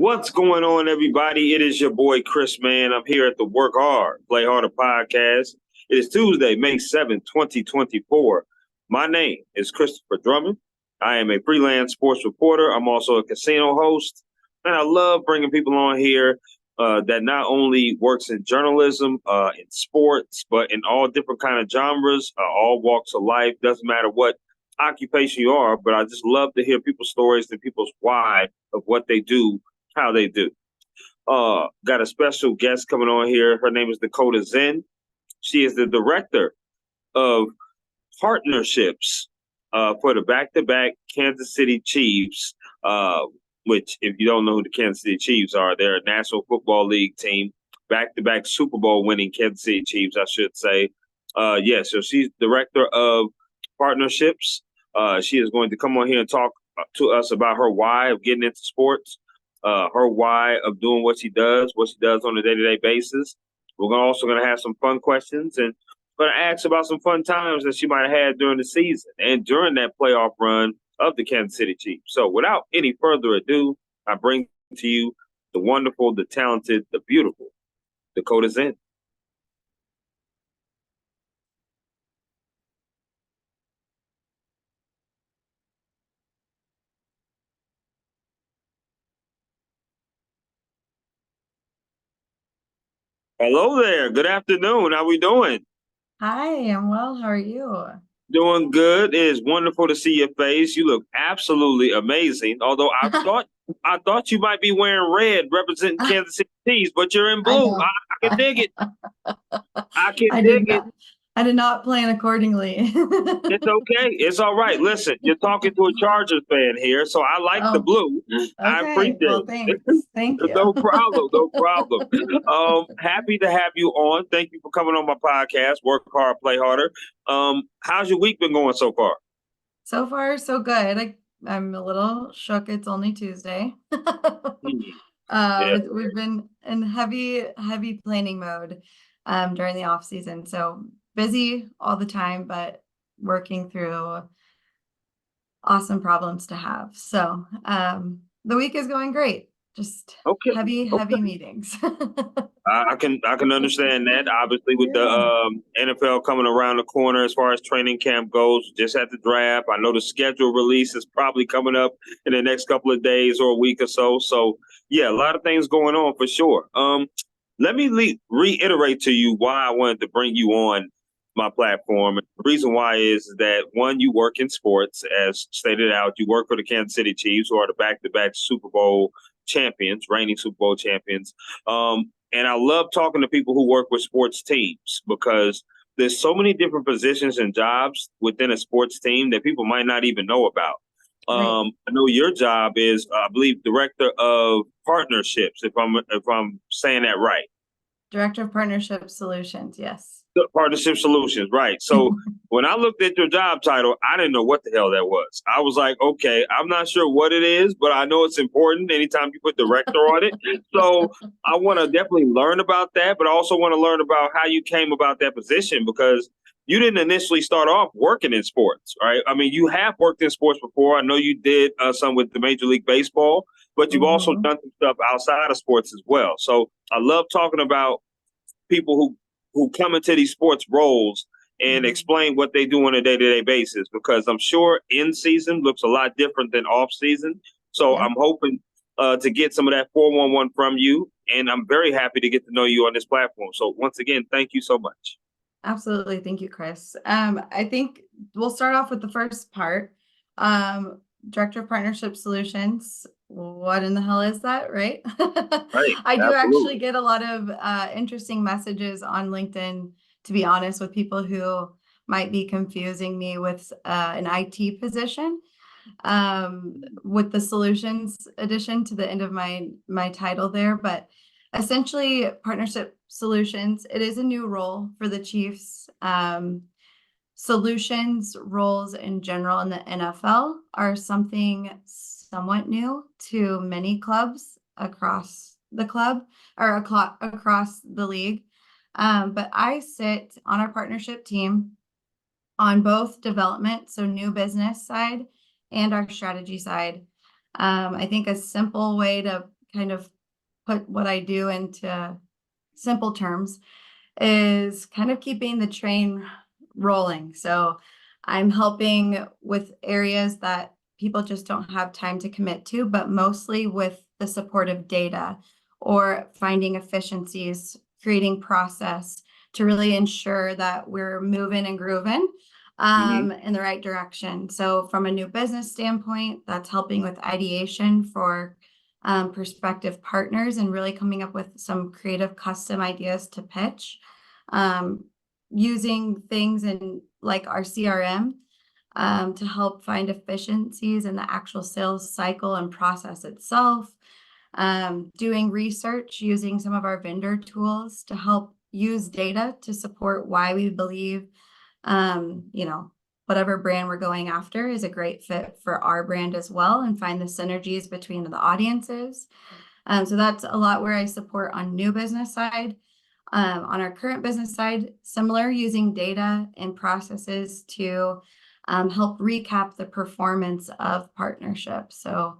What's going on, everybody? It is your boy Chris, man. I'm here at the Work Hard, Play Harder podcast. It is Tuesday, May 7th, 2024. My name is Christopher Drummond. I am a freelance sports reporter. I'm also a casino host, and I love bringing people on here that not only works in journalism, in sports, but in all different kind of genres, all walks of life. Doesn't matter what occupation you are, but I just love to hear people's stories and people's why of what they do, how they do. Got a special guest coming on here. Her name is Dakota Zinn. She is the director of partnerships for the back-to-back Kansas City Chiefs, which, if you don't know who the Kansas City Chiefs are, they're a National Football League team, back-to-back Super Bowl winning Kansas City Chiefs, I should say. So she's director of partnerships. She is going to come on here and talk to us about her why of getting into sports, her why of doing what she does on a day-to-day basis. We're also going to have some fun questions and going to ask about some fun times that she might have had during the season and during that playoff run of the Kansas City Chiefs. So without any further ado, I bring to you the wonderful, the talented, the beautiful Dakota Zinn. Hello there. Good afternoon. How we doing? Hi, I'm well. How are you? Doing good. It is wonderful to see your face. You look absolutely amazing. Although I thought you might be wearing red representing Kansas City Chiefs, but you're in I blue. know. I can dig it. I can I dig did it. not. I did not plan accordingly. It's okay. It's all right. Listen, you're talking to a Chargers fan here, so I like the Oh, blue. I okay. Well, appreciate it. thanks. Thank you. No problem. No problem. Happy to have you on. Thank you for coming on my podcast. Work hard, play harder. How's your week been going so far? So far, so good. I'm a little shook. It's only Tuesday. Yeah. We've been in heavy planning mode during the off season. So busy all the time, but working through awesome problems to have. So the week is going great. Just Okay. heavy meetings. I can understand that. Obviously, with the Yeah. NFL coming around the corner as far as training camp goes, just had the draft. I know the schedule release is probably coming up in the next couple of days or a week or so. So, yeah, a lot of things going on for sure. Let me reiterate to you why I wanted to bring you on my platform. The reason why is that, one, you work in sports, as stated out. You work for the Kansas City Chiefs, who are the back-to-back Super Bowl champions, reigning Super Bowl champions. And I love talking to people who work with sports teams because there's so many different positions and jobs within a sports team that people might not even know about. Right. I know your job is, I believe, director of partnerships, if I'm saying that right. Director of Partnership Solutions. Yes. Partnership solutions, right. So when I looked at your job title, I didn't know what the hell that was. I was like, okay, I'm not sure what it is, but I know it's important anytime you put director on it. So I want to definitely learn about that, but I also want to learn about how you came about that position, because you didn't initially start off working in sports, right? I mean, you have worked in sports before. I know you did some with the Major League Baseball, but you've also Mhm. done some stuff outside of sports as well. So I love talking about people who come into these sports roles and Mhm. explain what they do on a day-to-day basis, because I'm sure in season looks a lot different than off season. So Yeah. I'm hoping to get some of that 411 from you, and I'm very happy to get to know you on this platform. So once again, thank you so much. Absolutely. Thank you, Chris. I think we'll start off with the first part. Director of Partnership Solutions. What in the hell is that, right? Right, I do actually absolutely. get a lot of interesting messages on LinkedIn, to be honest, with people who might be confusing me with an IT position. With the solutions addition to the end of my title there, but essentially partnership solutions, it is a new role for the Chiefs. Solutions roles in general in the NFL are something somewhat new to many clubs across the club or across the league. But I sit on our partnership team on both development, so new business side, and our strategy side. I think a simple way to kind of put what I do into simple terms, is kind of keeping the train rolling. So I'm helping with areas that people just don't have time to commit to, but mostly with the support of data or finding efficiencies, creating process to really ensure that we're moving and grooving in the right direction. So from a new business standpoint, that's helping with ideation for prospective partners and really coming up with some creative custom ideas to pitch, using things in like our CRM to help find efficiencies in the actual sales cycle and process itself, doing research using some of our vendor tools to help use data to support why we believe whatever brand we're going after is a great fit for our brand as well, and find the synergies between the audiences. So that's a lot where I support on new business side. On our current business side, similar, using data and processes to help recap the performance of partnerships. So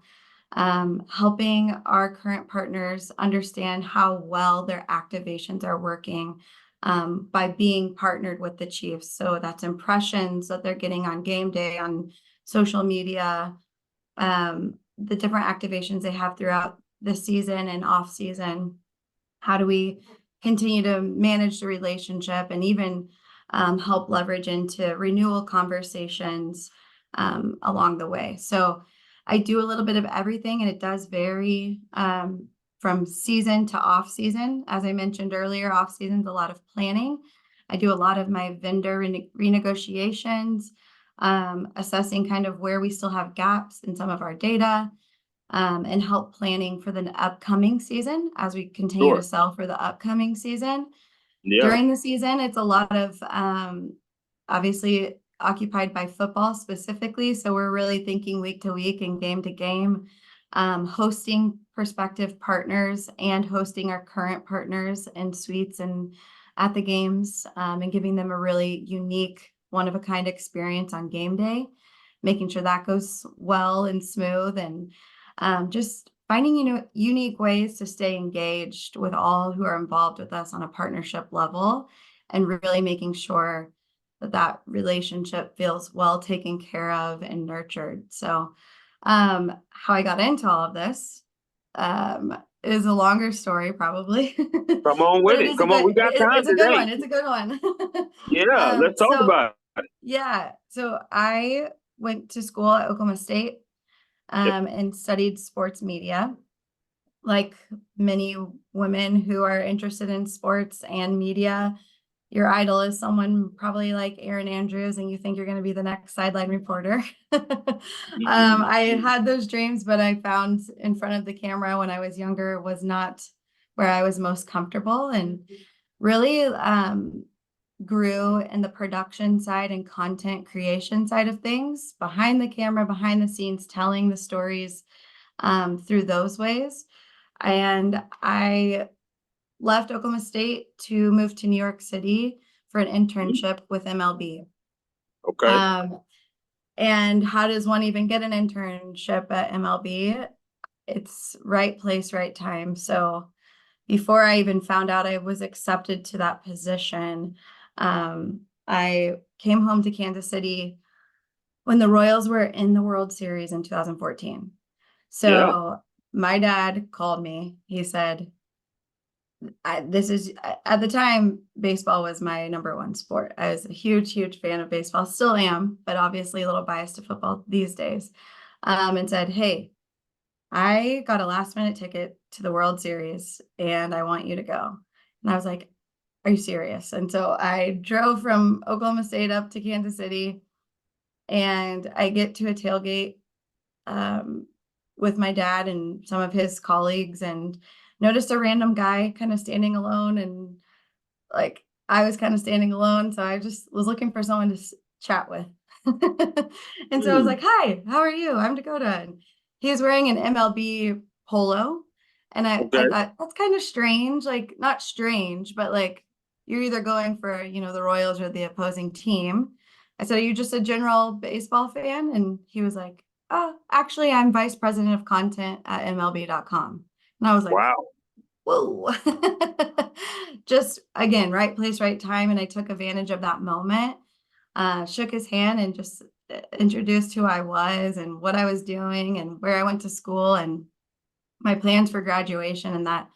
helping our current partners understand how well their activations are working by being partnered with the Chiefs. So that's impressions that they're getting on game day, on social media, the different activations they have throughout the season and off season. How do we continue to manage the relationship and even help leverage into renewal conversations along the way? So I do a little bit of everything, and it does vary from season to off season. As I mentioned earlier, off season's a lot of planning. I do a lot of my vendor renegotiations, assessing kind of where we still have gaps in some of our data, and help planning for the upcoming season as we continue to sell for the upcoming season. During the season, it's a lot of obviously occupied by football specifically. So we're really thinking week to week and game to game, hosting prospective partners and hosting our current partners in suites and at the games, and giving them a really unique, one-of-a-kind experience on game day, making sure that goes well and smooth, and just finding unique ways to stay engaged with all who are involved with us on a partnership level, and really making sure that relationship feels well taken care of and nurtured. So how I got into all of this is a longer story, probably. Come on with it. Come on, we got time It's a today. good one. It's a good one. Yeah, let's talk about it. Yeah. So I went to school at Oklahoma State and studied sports media. Like many women who are interested in sports and media, your idol is someone probably like Erin Andrews, and you think you're going to be the next sideline reporter. I had those dreams, but I found in front of the camera when I was younger was not where I was most comfortable, and really grew in the production side and content creation side of things, behind the camera, behind the scenes, telling the stories through those ways. And I left Oklahoma State to move to New York City for an internship with MLB. Okay. And how does one even get an internship at MLB? It's right place, right time. So before I even found out I was accepted to that position, I came home to Kansas City when the Royals were in the World Series in 2014. So my dad called me. He said, at the time, baseball was my number one sport. I was a huge, huge fan of baseball, still am, but obviously a little biased to football these days. And said, hey, I got a last minute ticket to the World Series and I want you to go. And I was like, are you serious? And so I drove from Oklahoma State up to Kansas City, and I get to a tailgate with my dad and some of his colleagues, and noticed a random guy kind of standing alone, and like I was kind of standing alone. So I just was looking for someone to chat with. And so I was like, hi, how are you? I'm Dakota. And he was wearing an MLB polo. And I thought, that's kind of strange, like not strange, but like you're either going for, the Royals or the opposing team. I said, are you just a general baseball fan? And he was like, oh, actually, I'm vice president of content at MLB.com. And I was like, Wow. whoa. Just again, right place, right time. And I took advantage of that moment, shook his hand and just introduced who I was and what I was doing and where I went to school and my plans for graduation, and that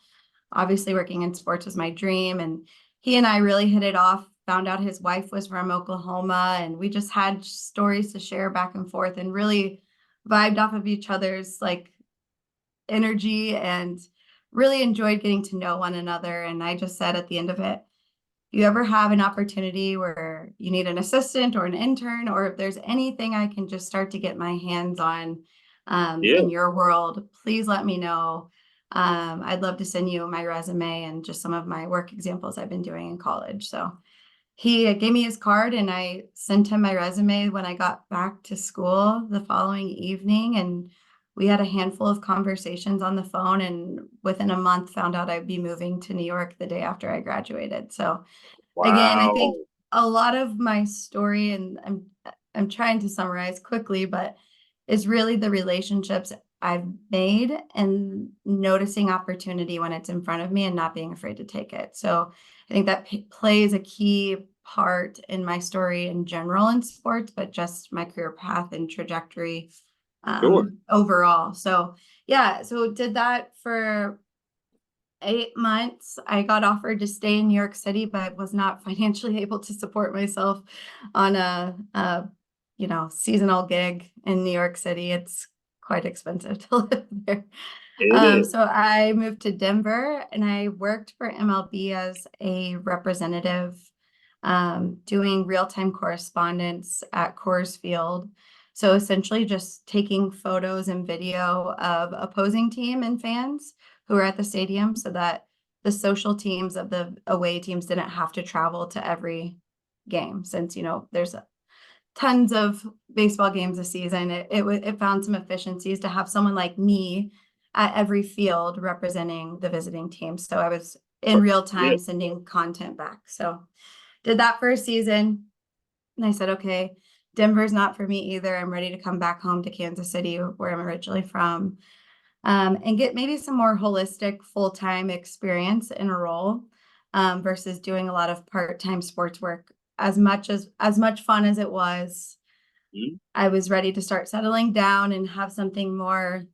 obviously working in sports was my dream. And he and I really hit it off, found out his wife was from Oklahoma, and we just had stories to share back and forth and really vibed off of each other's like energy and really enjoyed getting to know one another. And I just said at the end of it, you ever have an opportunity where you need an assistant or an intern, or if there's anything I can just start to get my hands on Yeah. in your world, please let me know. I'd love to send you my resume and just some of my work examples I've been doing in college. So he gave me his card and I sent him my resume when I got back to school the following evening. And we had a handful of conversations on the phone, and within a month found out I'd be moving to New York the day after I graduated. So again, I Wow. think a lot of my story, and I'm trying to summarize quickly, but is really the relationships I've made and noticing opportunity when it's in front of me and not being afraid to take it. So I think that plays a key part in my story in general in sports, but just my career path and trajectory Sure. overall. So yeah, so did that for 8 months. I got offered to stay in New York City, but was not financially able to support myself on a seasonal gig in New York City. It's quite expensive to live there. It is. So I moved to Denver and I worked for MLB as a representative, doing real-time correspondence at Coors Field. So essentially just taking photos and video of opposing team and fans who were at the stadium so that the social teams of the away teams didn't have to travel to every game, since, there's tons of baseball games a season. It found some efficiencies to have someone like me at every field representing the visiting team. So I was in real Yeah. time sending content back. So did that for a season. And I said, okay, Denver's not for me either. I'm ready to come back home to Kansas City, where I'm originally from, and get maybe some more holistic full-time experience in a role, versus doing a lot of part-time sports work. As much fun as it was, Mhm. I was ready to start settling down and have something more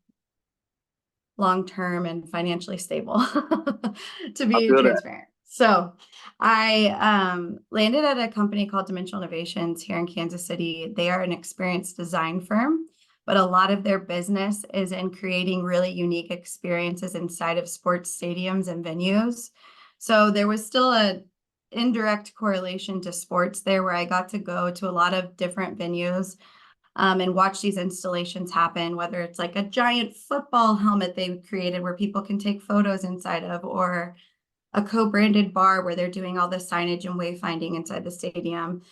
long-term and financially stable, to I be feel that. transparent. So I landed at a company called Dimensional Innovations here in Kansas City. They are an experienced design firm, but a lot of their business is in creating really unique experiences inside of sports stadiums and venues. So there was still a indirect correlation to sports there, where I got to go to a lot of different venues, and watch these installations happen, whether it's like a giant football helmet they've created where people can take photos inside of, or a co-branded bar where they're doing all the signage and wayfinding inside the stadium.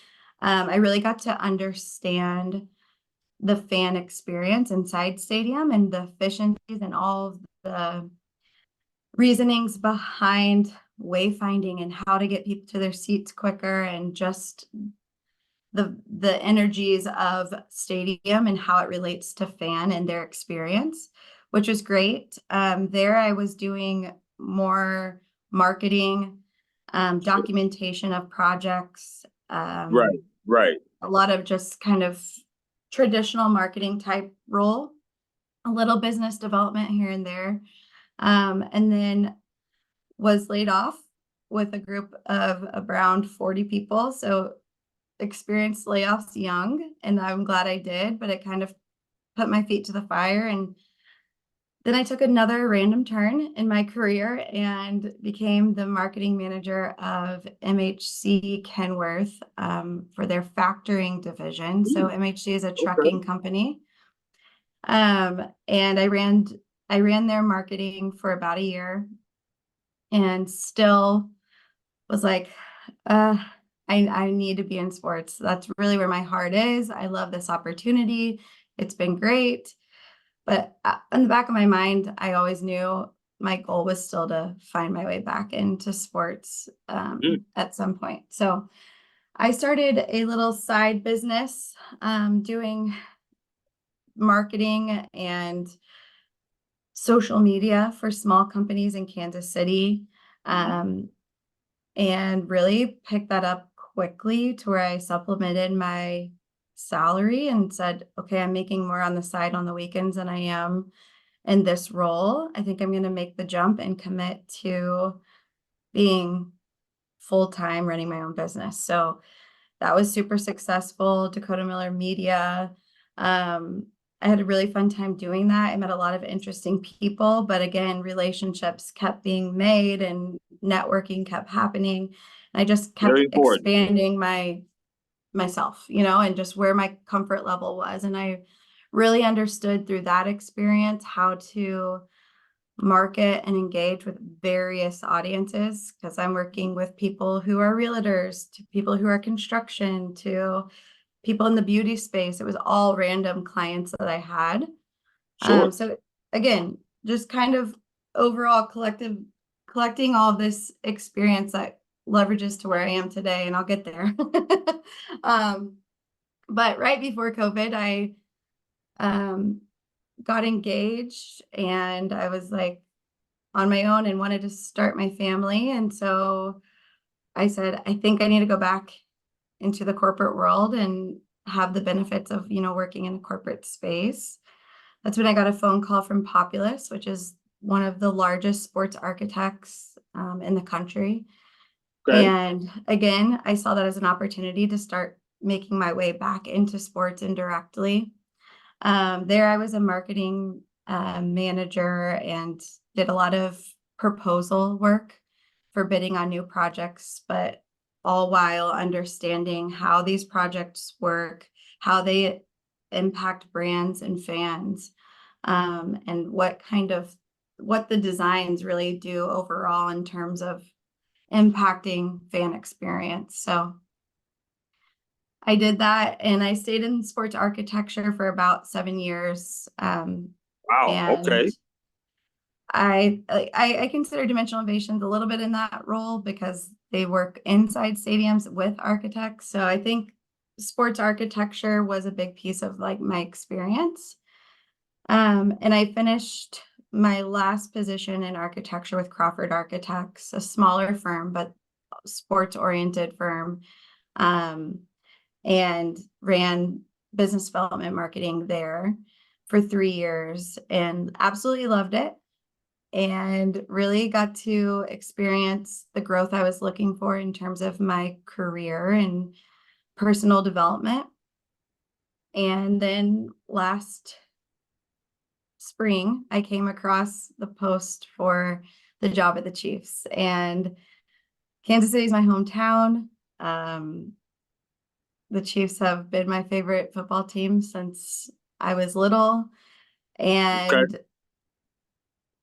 I really got to understand the fan experience inside stadium and the efficiencies and all of the reasonings behind wayfinding and how to get people to their seats quicker, and just the energies of stadium and how it relates to fan and their experience, which was great. There I was doing more marketing, documentation of projects, Right. Right. a lot of just kind of traditional marketing type role, a little business development here and there. And then was laid off with a group of around 40 people. So experienced layoffs young, and I'm glad I did, but it kind of put my feet to the fire. And then I took another random turn in my career and became the marketing manager of MHC Kenworth, for their factoring division. So MHC is a Okay. trucking company. And I ran their marketing for about a year, and still was like, uh, I need to be in sports. That's really where my heart is. I love this opportunity. It's been great. But in the back of my mind, I always knew my goal was still to find my way back into sports, Mm. at some point. So I started a little side business, doing marketing and social media for small companies in Kansas City, and really picked that up quickly to where I supplemented my salary and said, okay, I'm making more on the side on the weekends than I am in this role. I think I'm going to make the jump and commit to being full-time running my own business. So that was super successful. Dakota Miller Media. I had a really fun time doing that. I met a lot of interesting people, but again, relationships kept being made and networking kept happening. And I just kept Very important. expanding myself, and just where my comfort level was. And I really understood through that experience how to market and engage with various audiences, because I'm working with people who are realtors, to people who are construction, to people in the beauty space. It was all random clients that I had. Sure. So again, just kind of overall collecting all this experience that leverages to where I am today, and I'll get there. But right before COVID, I got engaged, and I was like on my own and wanted to start my family. And so I said, I think I need to go back into the corporate world and have the benefits of, working in a corporate space. That's when I got a phone call from Populous, which is one of the largest sports architects in the country. Okay. And again, I saw that as an opportunity to start making my way back into sports indirectly. There I was a marketing manager and did a lot of proposal work for bidding on new projects, but all while understanding how these projects work, how they impact brands and fans, and what the designs really do overall in terms of impacting fan experience. So I did that, and I stayed in sports architecture for about 7 years. Wow. And Okay. I consider Dimensional Innovations a little bit in that role because they work inside stadiums with architects. So I think sports architecture was a big piece of like my experience. And I finished my last position in architecture with Crawford Architects, a smaller firm, but sports oriented firm. And ran business development marketing there for 3 years and absolutely loved it, and really got to experience the growth I was looking for in terms of my career and personal development. And then last spring, I came across the post for the job at the Chiefs, and Kansas City is my hometown. The Chiefs have been my favorite football team since I was little, Okay. and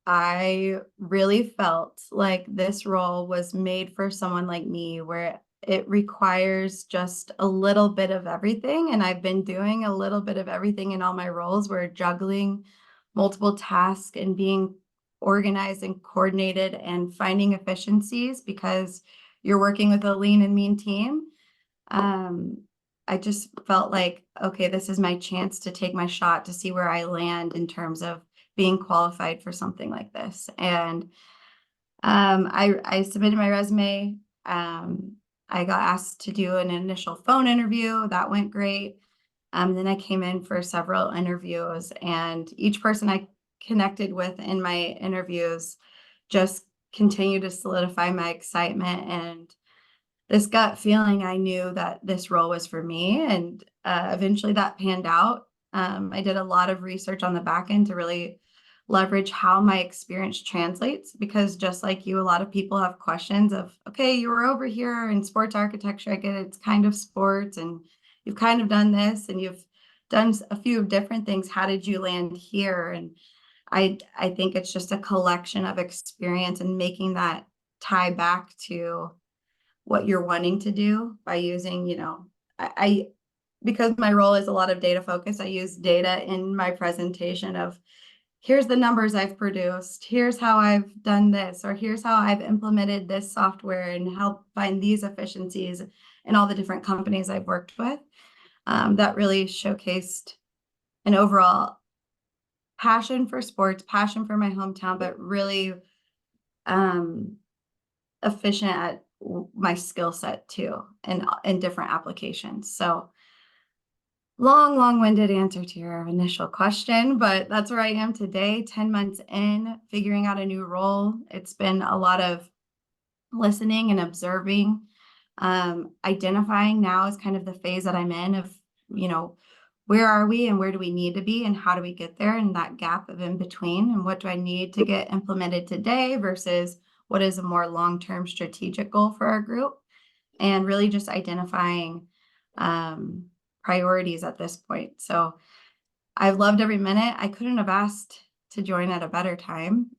I really felt like this role was made for someone like me, where it requires just a little bit of everything. And I've been doing a little bit of everything in all my roles. We're juggling multiple tasks and being organized and coordinated and finding efficiencies because you're working with a lean and mean team. I just felt like, okay, this is my chance to take my shot to see where I land in terms of being qualified for something like this. And I submitted my resume. I got asked to do an initial phone interview. That went great. Then I came in for several interviews, and each person I connected with in my interviews just continued to solidify my excitement and this gut feeling. I knew that this role was for me, and eventually that panned out. I did a lot of research on the back end to really leverage how my experience translates, because just like you, a lot of people have questions of, okay, you were over here in sports architecture. I get it, it's kind of sports, and you've kind of done this, and you've done a few different things. How did you land here? And I think it's just a collection of experience and making that tie back to what you're wanting to do by using, I because my role is a lot of data focus, I use data in my presentation of here's the numbers I've produced, here's how I've done this, or here's how I've implemented this software and helped find these efficiencies in all the different companies I've worked with. That really showcased an overall passion for sports, passion for my hometown, but really efficient at my skill set too, and in different applications. So long-winded answer to your initial question, but that's where I am today, 10 months in, figuring out a new role. It's been a lot of listening and observing. Identifying now is kind of the phase that I'm in of, where are we and where do we need to be and how do we get there, and that gap of in between, and what do I need to get implemented today versus what is a more long-term strategic goal for our group, and really just identifying priorities at this point. So I've loved every minute. I couldn't have asked to join at a better time.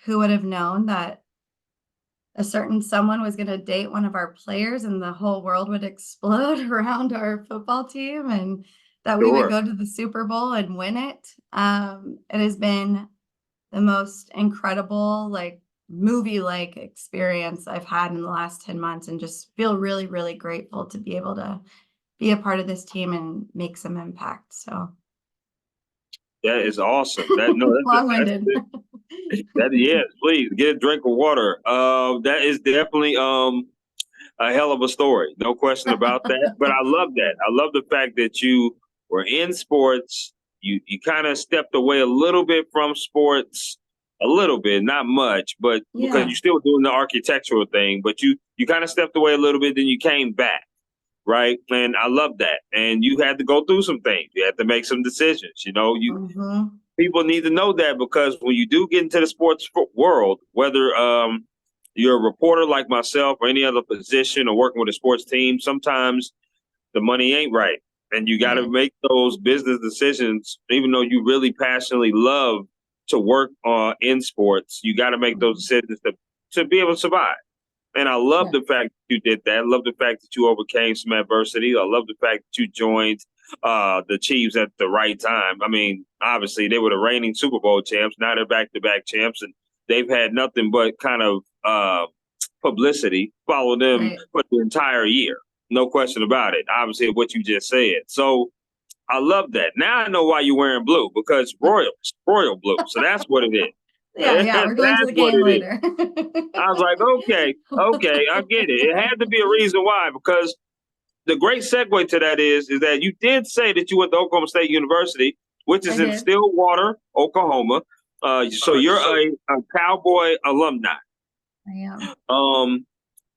Who would have known that a certain someone was going to date one of our players and the whole world would explode around our football team, and that we would go to the Super Bowl and win it. It has been the most incredible, like movie-like experience I've had in the last 10 months, and just feel really, really grateful to be able to be a part of this team and make some impact. So that is awesome. long-winded. Yes, please get a drink of water. That is definitely a hell of a story, no question about that. But I love that. I love the fact that you were in sports. You kind of stepped away a little bit from sports, a little bit, not much, but because you're still doing the architectural thing, but you kind of stepped away a little bit, then you came back, right? And I love that. And you had to go through some things. You had to make some decisions. People need to know that, because when you do get into the sports world, whether you're a reporter like myself or any other position or working with a sports team, sometimes the money ain't right. And you got to make those business decisions, even though you really passionately love to work in sports. You got to make those decisions to be able to survive. And I love the fact that you did that. I love the fact that you overcame some adversity. I love the fact that you joined the Chiefs at the right time. I mean, obviously, they were the reigning Super Bowl champs. Now they're back-to-back champs, and they've had nothing but kind of publicity follow them for the entire year. No question about it. Obviously, what you just said. So I love that. Now I know why you're wearing blue, because royal blue. So that's what it is. Yeah, we're going to the game later. I was like, okay, I get it. It had to be a reason why, because the great segue to that is that you did say that you went to Oklahoma State University, which is in Stillwater, Oklahoma. So you're a Cowboy alumni. I am.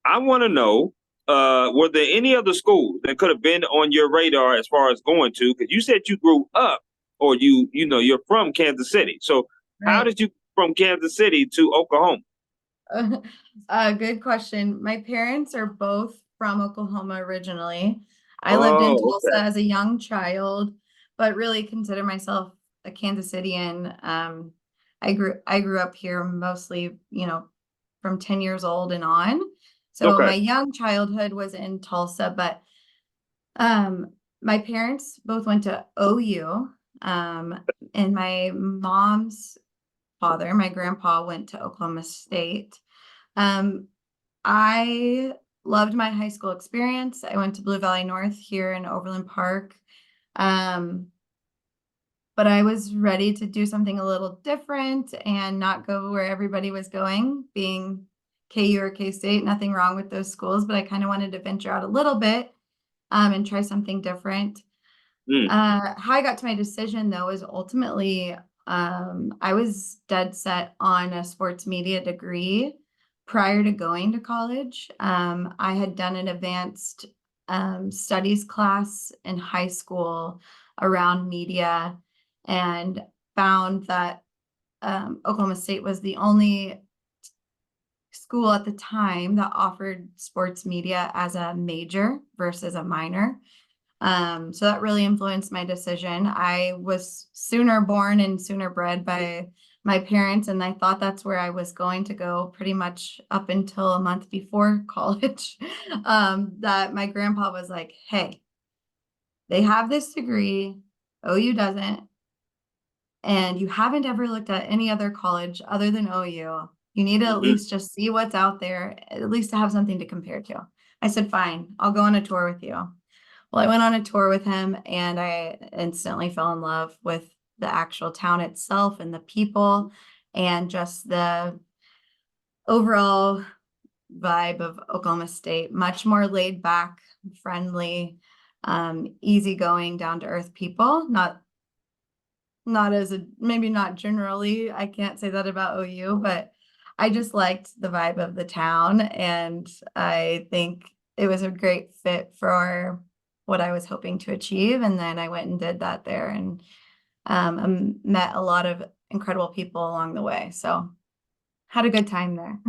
I want to know, were there any other schools that could have been on your radar as far as going to? Because you said you grew up, or you're from Kansas City. So how did you from Kansas City to Oklahoma? Good question. My parents are both from Oklahoma originally. I lived in Tulsa as a young child, but really consider myself a Kansas Cityan. I grew up here mostly, from 10 years old and on. So my young childhood was in Tulsa, but my parents both went to OU, and my mom's father, my grandpa, went to Oklahoma State. I loved my high school experience. I went to Blue Valley North here in Overland Park. But I was ready to do something a little different and not go where everybody was going, being KU or K-State. Nothing wrong with those schools, but I kind of wanted to venture out a little bit and try something different. How I got to my decision, though, is ultimately I was dead set on a sports media degree prior to going to college. I had done an advanced studies class in high school around media, and found that Oklahoma State was the only school at the time that offered sports media as a major versus a minor. So that really influenced my decision. I was sooner born and sooner bred by my parents, and I thought that's where I was going to go pretty much up until a month before college. That my grandpa was like, hey, they have this degree, OU doesn't, and you haven't ever looked at any other college other than OU. You need to at least just see what's out there, at least to have something to compare to. I said, fine, I'll go on a tour with you. Well, I went on a tour with him, and I instantly fell in love with the actual town itself and the people and just the overall vibe of Oklahoma State. Much more laid back, friendly, easygoing, down to earth people. Not as a, maybe not generally, I can't say that about OU, but I just liked the vibe of the town, and I think it was a great fit for what I was hoping to achieve. And then I went and did that there, and met a lot of incredible people along the way. So had a good time there.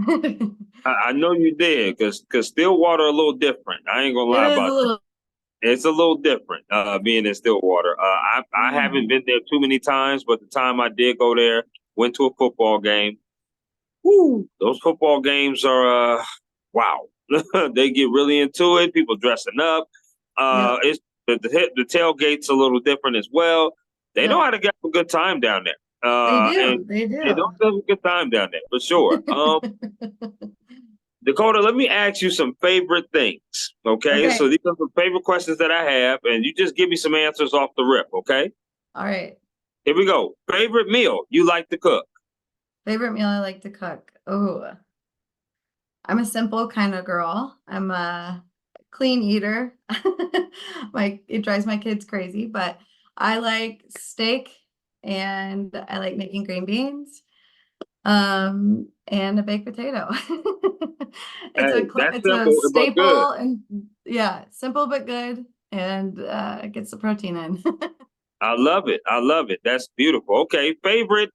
I know you did, because Stillwater a little different. I ain't gonna It lie is a about that. little. It's a little different, being in Stillwater. I Yeah. haven't been there too many times, but the time I did go there, went to a football game. Woo, those football games are wow. They get really into it. People dressing up. Yep. It's the tailgate's a little different as well. They know Yep. how to get a good time down there. They And do. They they do. don't have a good time down there for sure. Dakota, let me ask you some favorite things. Okay, so Okay. these are the favorite questions that I have, and you just give me some answers off the rip. Okay, All right. here we go. Favorite meal you like to cook? Favorite meal I like to cook. Oh, I'm a simple kind of girl. I'm a clean eater. It drives my kids crazy, but I like steak and I like making green beans, and a baked potato. Hey, that's It's a simple but good. staple, and yeah, simple but good, and it gets the protein in. I love it. I love it. That's beautiful. Okay, favorite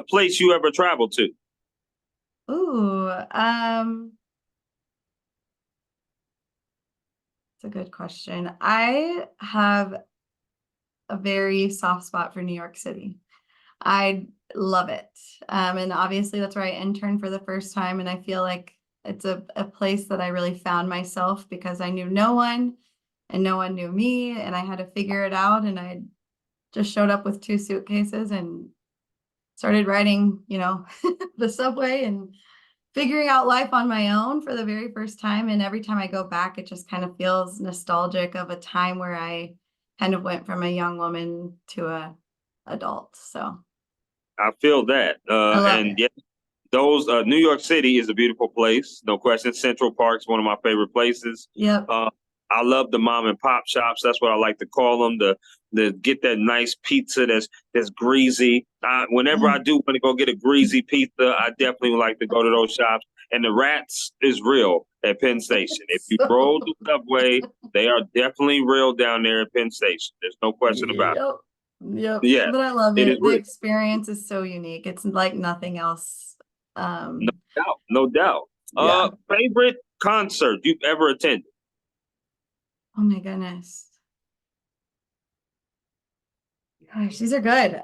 place you ever traveled to? Ooh, it's a good question. I have a very soft spot for New York City. I love it. And obviously that's where I interned for the first time. And I feel like it's a place that I really found myself because I knew no one and no one knew me, and I had to figure it out. And I just showed up with 2 suitcases and started riding, the subway and figuring out life on my own for the very first time. And every time I go back, it just kind of feels nostalgic of a time where I kind of went from a young woman to a adult. So I feel that. I love And it. yeah, those New York City is a beautiful place, no question. Central Park's one of my favorite places. Yep. I love the mom and pop shops. That's what I like to call them. The get that nice pizza that's greasy. Whenever I Mm. do want to go get a greasy pizza, I definitely would like to go to those shops. And the rats is real at Penn Station. If you roll So, the subway, they are definitely real down there at Penn Station. There's no question about yep. Yep. it. Yeah, But I love it is it. The real. experience is so unique. It's like nothing else. No doubt. No doubt. Yeah. Favorite concert you've ever attended? Oh my goodness. Gosh, these are good.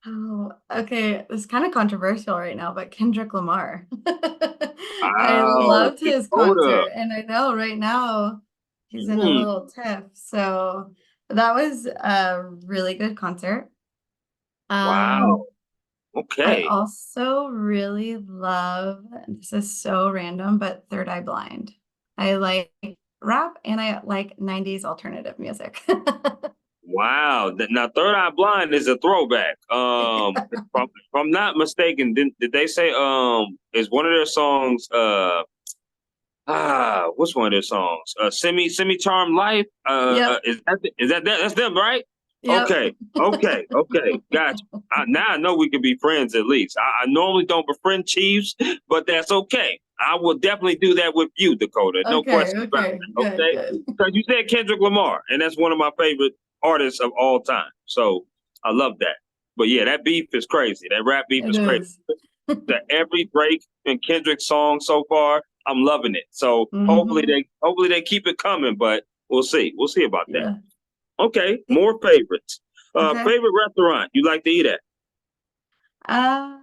Oh, okay. It's kind of controversial right now, but Kendrick Lamar. I Wow, loved his Dakota. concert, and I know right now he's in a Hmm. little tiff. So that was a really good concert. Wow. Um, I Okay. also really love, and this is so random, but Third Eye Blind. I like rap and I like 90s alternative music. Wow. Now, Third Eye Blind is a throwback. If I'm not mistaken, did they say is one of their songs what's one of their songs? Semi Charmed Life. Yep. That's them, right? Yep. Okay. Gotcha. Now I know we can be friends at least. I normally don't befriend Chiefs, but that's okay. I will definitely do that with you, Dakota. No Okay, question about okay, it. good, Okay, good. because you said Kendrick Lamar, and that's one of my favorite artists of all time. So I love that. But yeah, that beef is crazy. That rap beef It is crazy. is. That every Drake and Kendrick song so far, I'm loving it. So Mm-hmm. hopefully they keep it coming, but we'll see. We'll see about that. Yeah. Okay, more favorites. Okay. Favorite restaurant you like to eat at? Uh,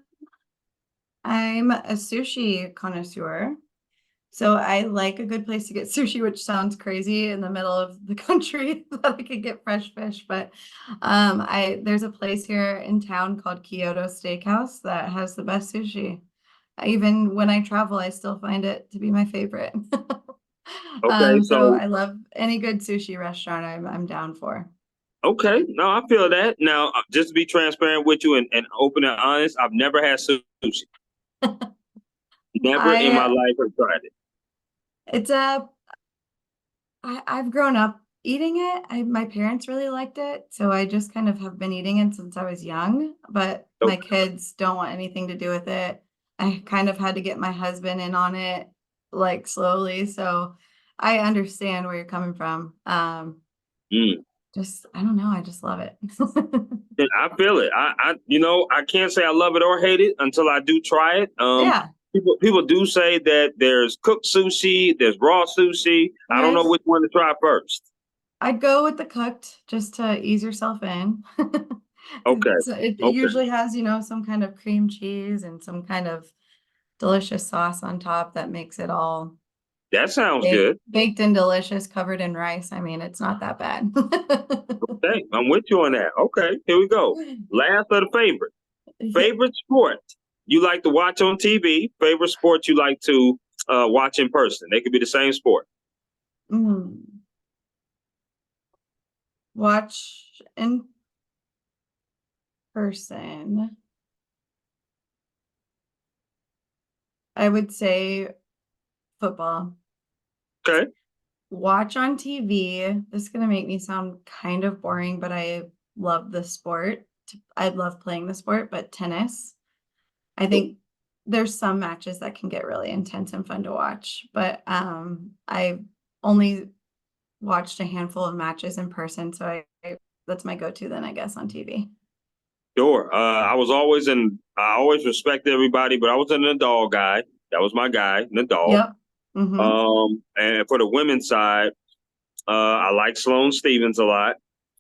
I'm a sushi connoisseur. So I like a good place to get sushi, which sounds crazy in the middle of the country that I could get fresh fish. But I there's a place here in town called Kyoto Steakhouse that has the best sushi. Even when I travel, I still find it to be my favorite. Okay, So so I love any good sushi restaurant I'm down for. okay, no, I feel that. Now, just to be transparent with you and open and honest, I've never had sushi. Never in my I life have tried it. it's a I've grown up eating it. My parents really liked it, so I just kind of have been eating it since I was young, but my Okay. kids don't want anything to do with it. I kind of had to get my husband in on it like slowly, so I understand where you're coming from. Mm. Just I don't know, I just love it. And I feel it. I can't say I love it or hate it until I do try it. Yeah, People do say that there's cooked sushi, there's raw sushi. I there don't know is. which one to try first. I'd go with the cooked just to ease yourself in. Okay. It Okay. usually has, some kind of cream cheese and some kind of delicious sauce on top that makes it all That sounds good. baked and delicious, covered in rice. I mean, it's not that bad. Okay. I'm with you on that. Okay. Here we go. Last of the favorite. Yeah. Favorite sport you like to watch on TV. Favorite sport you like to watch in person. They could be the same sport. Mm. Watch in person. I would say football. Okay. Watch on TV. This is gonna make me sound kind of boring, but I love the sport. I love playing the sport, but tennis. I think there's some matches that can get really intense and fun to watch, but I've only watched a handful of matches in person, so that's my go-to then, I guess, on TV. Sure. I always respected everybody, but I was a Nadal guy. That was my guy, Nadal. Yep. Mm-hmm. And for the women's side, I like Sloane Stevens a lot.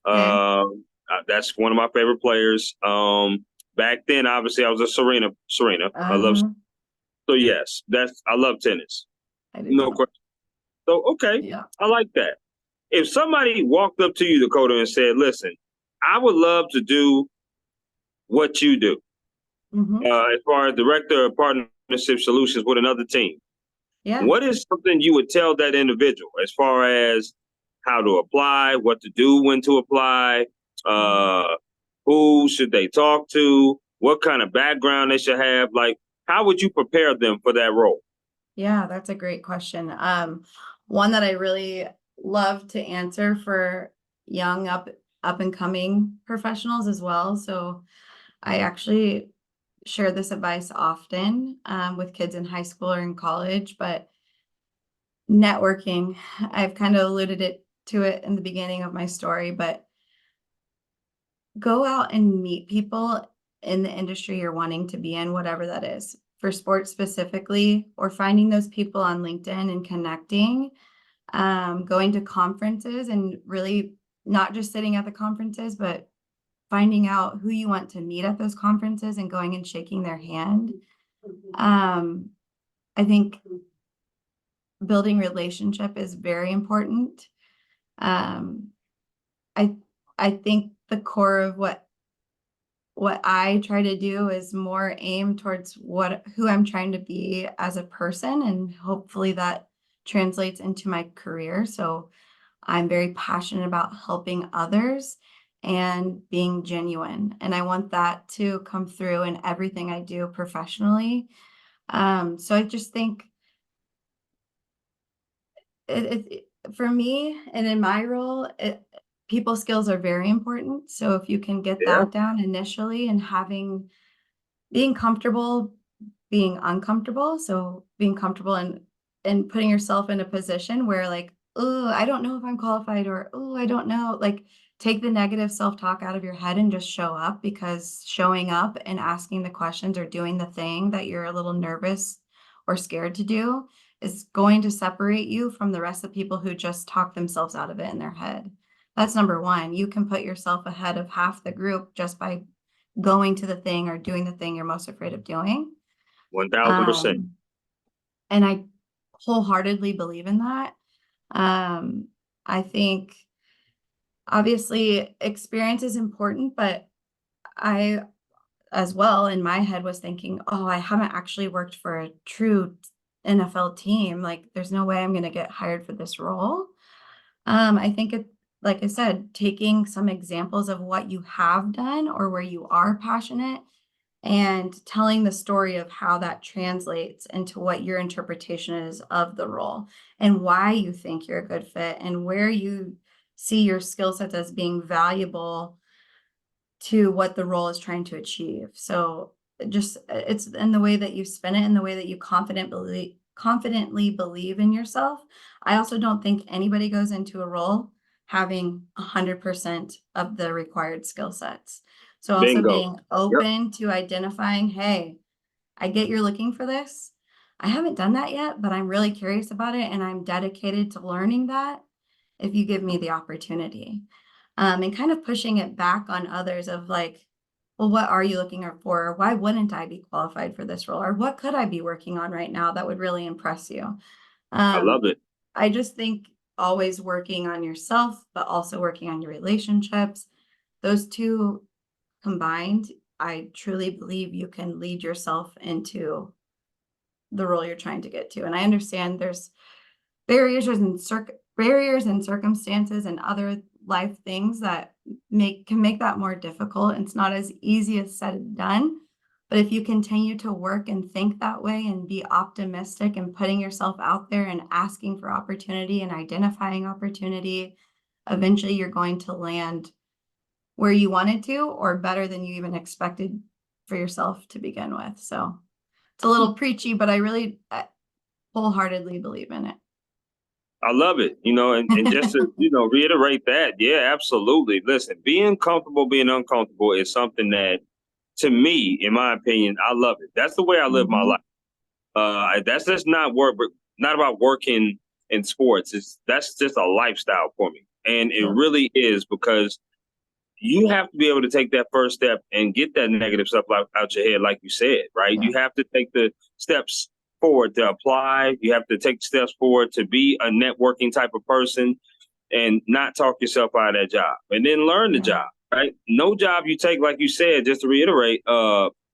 Okay. That's one of my favorite players. Back then, obviously, I was a Serena. I love, Uh-huh. so yes, I love tennis. I do No too. question. So, okay, Yeah. I like that. If somebody walked up to you, Dakota, and said, listen, I would love to do what you do, Mm-hmm. as far as director of partnership solutions with another team, Yeah. what is something you would tell that individual as far as how to apply, what to do, when to apply, uh, who should they talk to, what kind of background they should have? Like, how would you prepare them for that role? Yeah, that's a great question. One that I really love to answer for young up and coming professionals as well. So I actually share this advice often with kids in high school or in college, but networking, I've kind of alluded to it in the beginning of my story, but go out and meet people in the industry you're wanting to be in, whatever that is, for sports specifically, or finding those people on LinkedIn and connecting, going to conferences and really not just sitting at the conferences, but finding out who you want to meet at those conferences and going and shaking their hand. Um, I think building relationship is very important. Um, I I think the core of what I try to do is more aim towards who I'm trying to be as a person, and hopefully that translates into my career. So I'm very passionate about helping others and being genuine, and I want that to come through in everything I do professionally. So I just think for me and in my role, people skills are very important. So if you can get Yeah, that down initially and being comfortable being uncomfortable. So being comfortable and putting yourself in a position where like, oh, I don't know if I'm qualified or oh, I don't know. Like take the negative self-talk out of your head and just show up because showing up and asking the questions or doing the thing that you're a little nervous or scared to do is going to separate you from the rest of the people who just talk themselves out of it in their head. That's number one. You can put yourself ahead of half the group just by going to the thing or doing the thing you're most afraid of doing. 1000%. Um, and I wholeheartedly believe in that. Um, I think obviously experience is important, but I as well in my head was thinking, oh, I haven't actually worked for a true NFL team. Like, there's no way I'm going to get hired for this role. I think it, like I said, taking some examples of what you have done or where you are passionate and telling the story of how that translates into what your interpretation is of the role and why you think you're a good fit and where you see your skill sets as being valuable to what the role is trying to achieve. So just it's in the way that you spin it, in the way that you confidently believe in yourself. I also don't think anybody goes into a role having 100% of the required skill sets. So also Bingo. being open to identifying, hey, I get you're looking for this. I haven't done that yet, but I'm really curious about it and I'm dedicated to learning that if you give me the opportunity. And kind of pushing it back on others of like, well, what are you looking for? Or why wouldn't I be qualified for this role? Or what could I be working on right now that would really impress you? I love it. I just think always working on yourself, but also working on your relationships, those two combined, I truly believe you can lead yourself into the role you're trying to get to. And I understand there's barriers and circumstances and other life things that can make that more difficult. It's not as easy as said and done. But if you continue to work and think that way and be optimistic and putting yourself out there and asking for opportunity and identifying opportunity, eventually you're going to land where you wanted to or better than you even expected for yourself to begin with. So it's a little preachy, but I really wholeheartedly believe in it. I love it, and just to, reiterate that. Yeah, absolutely. Listen, being comfortable, being uncomfortable is something that, to me, in my opinion, I love it. That's the way I live my life. That's just not about working in sports. That's just a lifestyle for me. And it really is, because you have to be able to take that first step and get that negative stuff out your head, like you said, right? Yeah. You have to take the steps forward to apply. You have to take steps forward to be a networking type of person and not talk yourself out of that job, and then learn the job, right? No job you take, like you said, just to reiterate,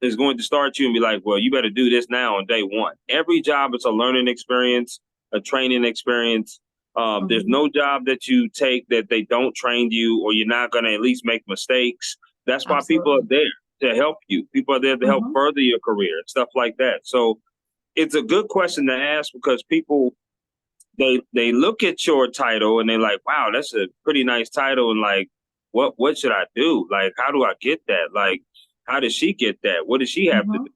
is going to start you and be like, well, you better do this now on day one. Every job is a learning experience, a training experience. There's no job that you take that they don't train you, or you're not going to at least make mistakes. That's why people are there to help you. People are there to help further your career and stuff like that. So it's a good question to ask, because people, they look at your title and they're like, wow, that's a pretty nice title. And like, what should I do? Like, how do I get that? Like, how does she get that? What does she have to do?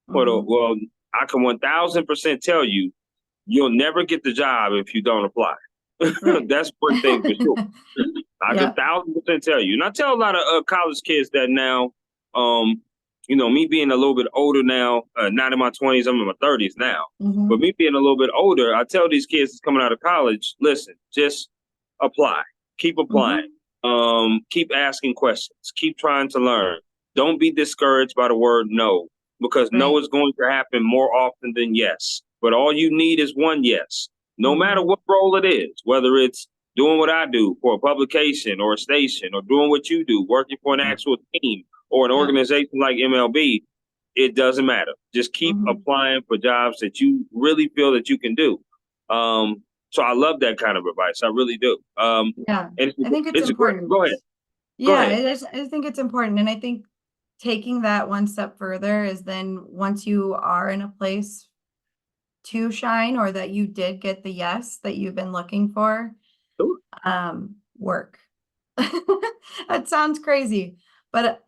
Well, I can 1000% tell you, you'll never get the job if you don't apply. Right. That's one thing for sure. I can 1000% tell you. And I tell a lot of college kids that now, me being a little bit older now, not in my 20s, I'm in my 30s now. But me being a little bit older, I tell these kids that's coming out of college, listen, just apply. Keep applying. Keep asking questions. Keep trying to learn. Don't be discouraged by the word no, because no is going to happen more often than yes. But all you need is one yes. No matter what role it is, whether it's doing what I do for a publication or a station, or doing what you do, working for an actual team or an organization like MLB, it doesn't matter. Just keep applying for jobs that you really feel that you can do. So I love that kind of advice. I really do. And I think it's important. Go ahead. I think it's important. And I think taking that one step further is then, once you are in a place to shine, or that you did get the yes that you've been looking for, work. That sounds crazy, but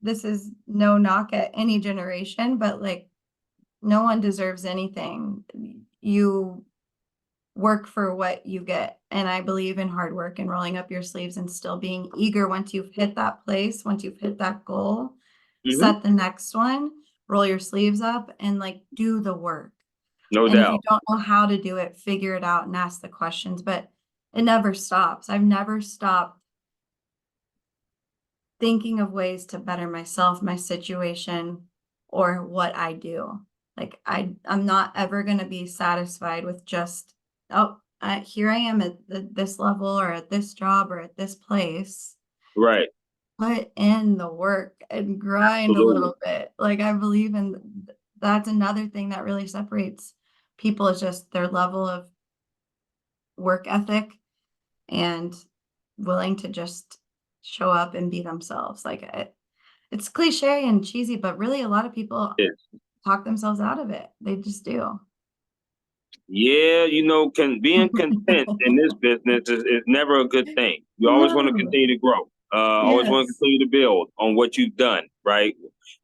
this is no knock at any generation, but like, no one deserves anything. You work for what you get. And I believe in hard work and rolling up your sleeves and still being eager once you've hit that place, once you've hit that goal, set the next one, roll your sleeves up and like do the work. No doubt. If you don't know how to do it, figure it out and ask the questions, but it never stops. I've never stopped thinking of ways to better myself, my situation, or what I do. Like, I'm not ever going to be satisfied with just, here I am at this level, or at this job, or at this place. Right. Put in the work and grind a little bit. Like, I believe in that's another thing that really separates people, is just their level of work ethic and willing to just show up and be themselves. Like it's cliche and cheesy, but really a lot of people Yeah. talk themselves out of it. They just do. Yeah, being content in this business is never a good thing. You always want to No. continue to grow. Always want to Yes. continue to build on what you've done, right?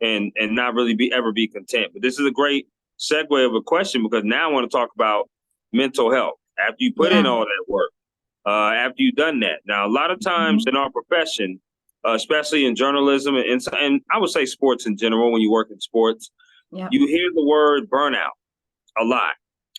And not really ever be content. But this is a great segue of a question, because now I want to talk about mental health. After you put in Yeah. all that work, after you've done that. Now, a lot of times Mhm. in our profession, especially in journalism and I would say sports in general, when you work in sports, Yep. you hear the word burnout a lot.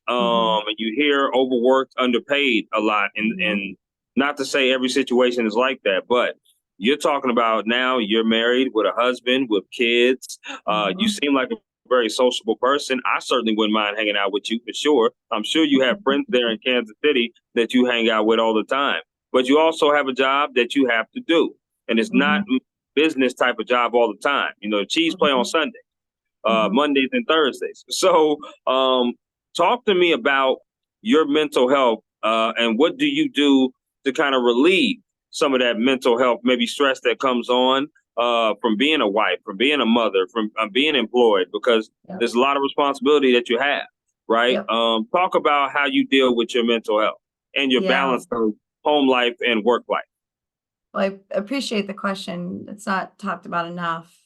Mhm. And you hear overworked, underpaid a lot. Mhm. And not to say every situation is like that, but you're talking about now you're married with a husband, with kids. You Mhm. seem like a very sociable person. I certainly wouldn't mind hanging out with you for sure. I'm sure you have friends there in Kansas City that you hang out with all the time. But you also have a job that you have to do. And it's not Mhm. business type of job all the time. Chiefs play on Mhm. Sunday, Mhm. Mondays and Thursdays. So talk to me about your mental health, and what do you do to kind of relieve some of that mental health, maybe stress that comes on from being a wife, from being a mother, from being employed, because Yep. there's a lot of responsibility that you have, right? Yep. Talk about how you deal with your mental health and your Yeah. balance of home life and work life. Well, I appreciate the question. It's not talked about enough.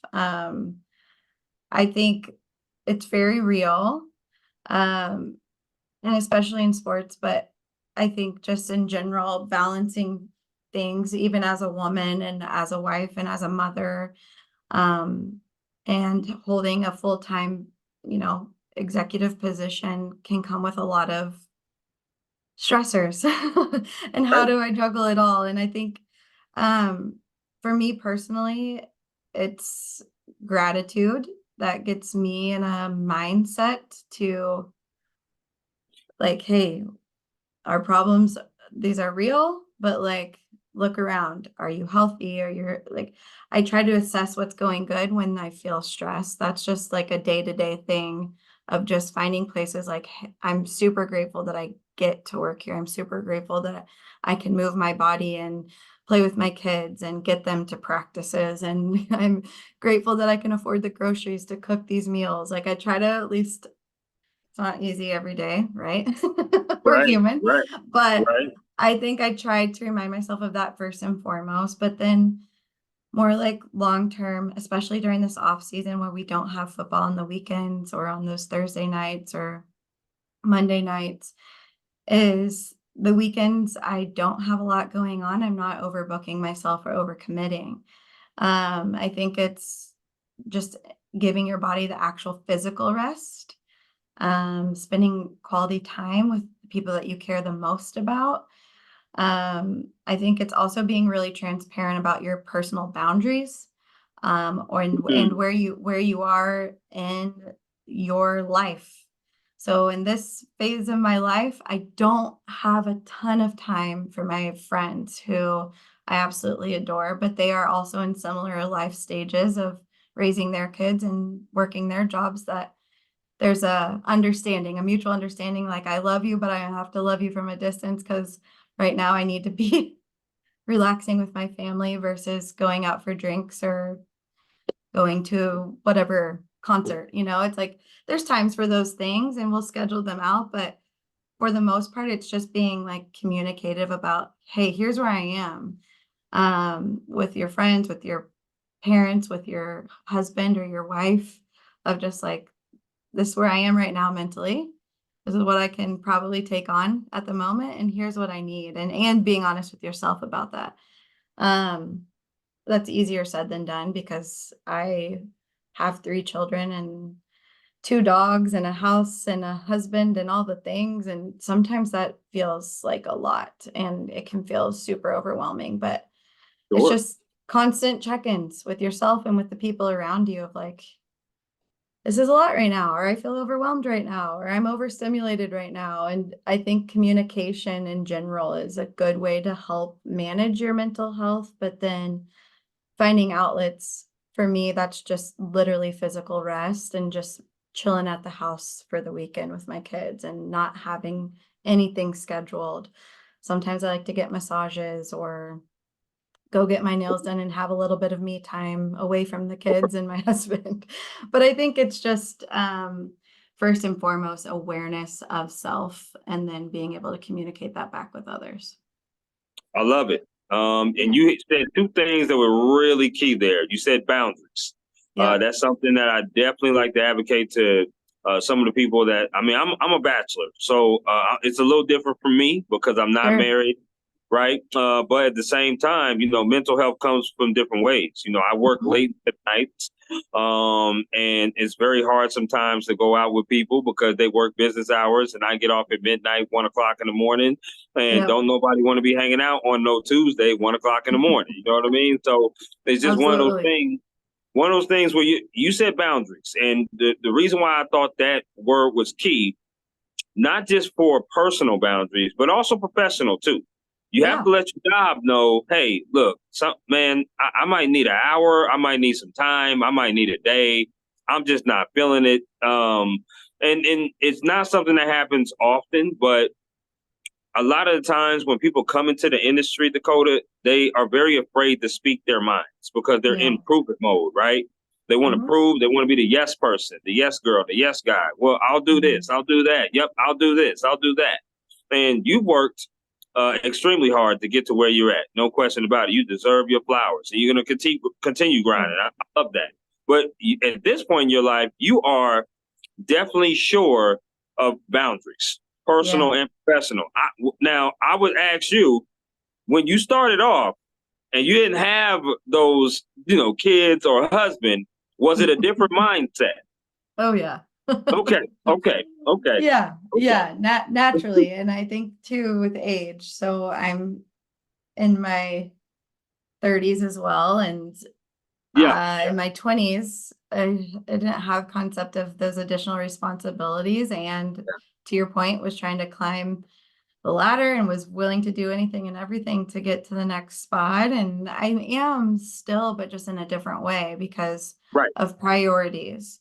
I think it's very real, and especially in sports, but I think just in general, balancing things, even as a woman and as a wife and as a mother, um, and holding a full-time, executive position can come with a lot of stressors. And how Right. do I juggle it all? And I think, um, for me personally, it's gratitude that gets me in a mindset to, like, hey, our problems, these are real, but like, look around. Are you healthy? Are you like, I try to assess what's going good when I feel stressed. That's just like a day-to-day thing of just finding places like, I'm super grateful that I get to work here. I'm super grateful that I can move my body and play with my kids and get them to practices. And I'm grateful that I can afford the groceries to cook these meals. Like, I try to at least, it's not easy every day, right? We're Right, human, right, but right. I think I tried to remind myself of that first and foremost, but then more like long term, especially during this off season where we don't have football on the weekends or on those Thursday nights or Monday nights, is the weekends I don't have a lot going on. I'm not overbooking myself or overcommitting. I think it's just giving your body the actual physical rest, spending quality time with the people that you care the most about. I think it's also being really transparent about your personal boundaries, and Mm, where you are in your life. So in this phase of my life, I don't have a ton of time for my friends who I absolutely adore, but they are also in similar life stages of raising their kids and working their jobs, that there's a mutual understanding, like, I love you, but I have to love you from a distance because right now I need to be relaxing with my family versus going out for drinks or going to whatever concert. It's like there's times for those things and we'll schedule them out, but for the most part, it's just being like communicative about, hey, here's where I am, with your friends, with your parents, with your husband or your wife, of just like, this is where I am right now mentally. This is what I can probably take on at the moment, and here's what I need. And being honest with yourself about that. Um, that's easier said than done because I have 3 children and 2 dogs and a house and a husband and all the things. And sometimes that feels like a lot and it can feel super overwhelming, but it's sure. just constant check-ins with yourself and with the people around you of like, this is a lot right now, or I feel overwhelmed right now, or I'm overstimulated right now. And I think communication in general is a good way to help manage your mental health, but then finding outlets, for me, that's just literally physical rest and just chilling at the house for the weekend with my kids and not having anything scheduled. Sometimes I like to get massages or go get my nails done and have a little bit of me time away from the kids and my husband. But I think it's just first and foremost awareness of self and then being able to communicate that back with others. I love it. And you said two things that were really key there. You said boundaries. Yeah. That's something that I definitely like to advocate to some of the people that, I mean, I'm a bachelor, so it's a little different for me because I'm not Sure. married, right? But at the same time, you know, mental health comes from different ways. You know, I work late at night, and it's very hard sometimes to go out with people because they work business hours, and I get off at midnight, 1 o'clock in the morning, and Yep. don't nobody want to be hanging out on no Tuesday, 1 o'clock in the morning. You know what I mean? So it's just one of those Absolutely. things. One of those things where you said boundaries, and the reason why I thought that word was key, not just for personal boundaries, but also professional too. You have Yeah. to let your job know, hey, look, man, I might need an hour, I might need some time, I might need a day. I'm just not feeling it. And it's not something that happens often, but a lot of the times when people come into the industry, Dakota, they are very afraid to speak their minds because they're Yeah. in prove-it mode, right? They want to prove, they want to be the yes person, the yes girl, the yes guy. Well, I'll do this, I'll do that. Yep, I'll do this, I'll do that. And you worked extremely hard to get to where you're at. No question about it. You deserve your flowers, and you're going to continue grinding. I love that. But at this point in your life, you are definitely sure of boundaries, Yeah. personal and professional. Now, I would ask you, when you started off and you didn't have those, you know, kids or a husband, was it a different mindset? Oh yeah. Okay. Yeah. Yeah. Naturally. And I think too with age. So I'm in my 30s as well. And Yeah, in my 20s, I didn't have concept of those additional responsibilities. And to your point, was trying to climb the ladder and was willing to do anything and everything to get to the next spot. And I am still, but just in a different way because right, of priorities.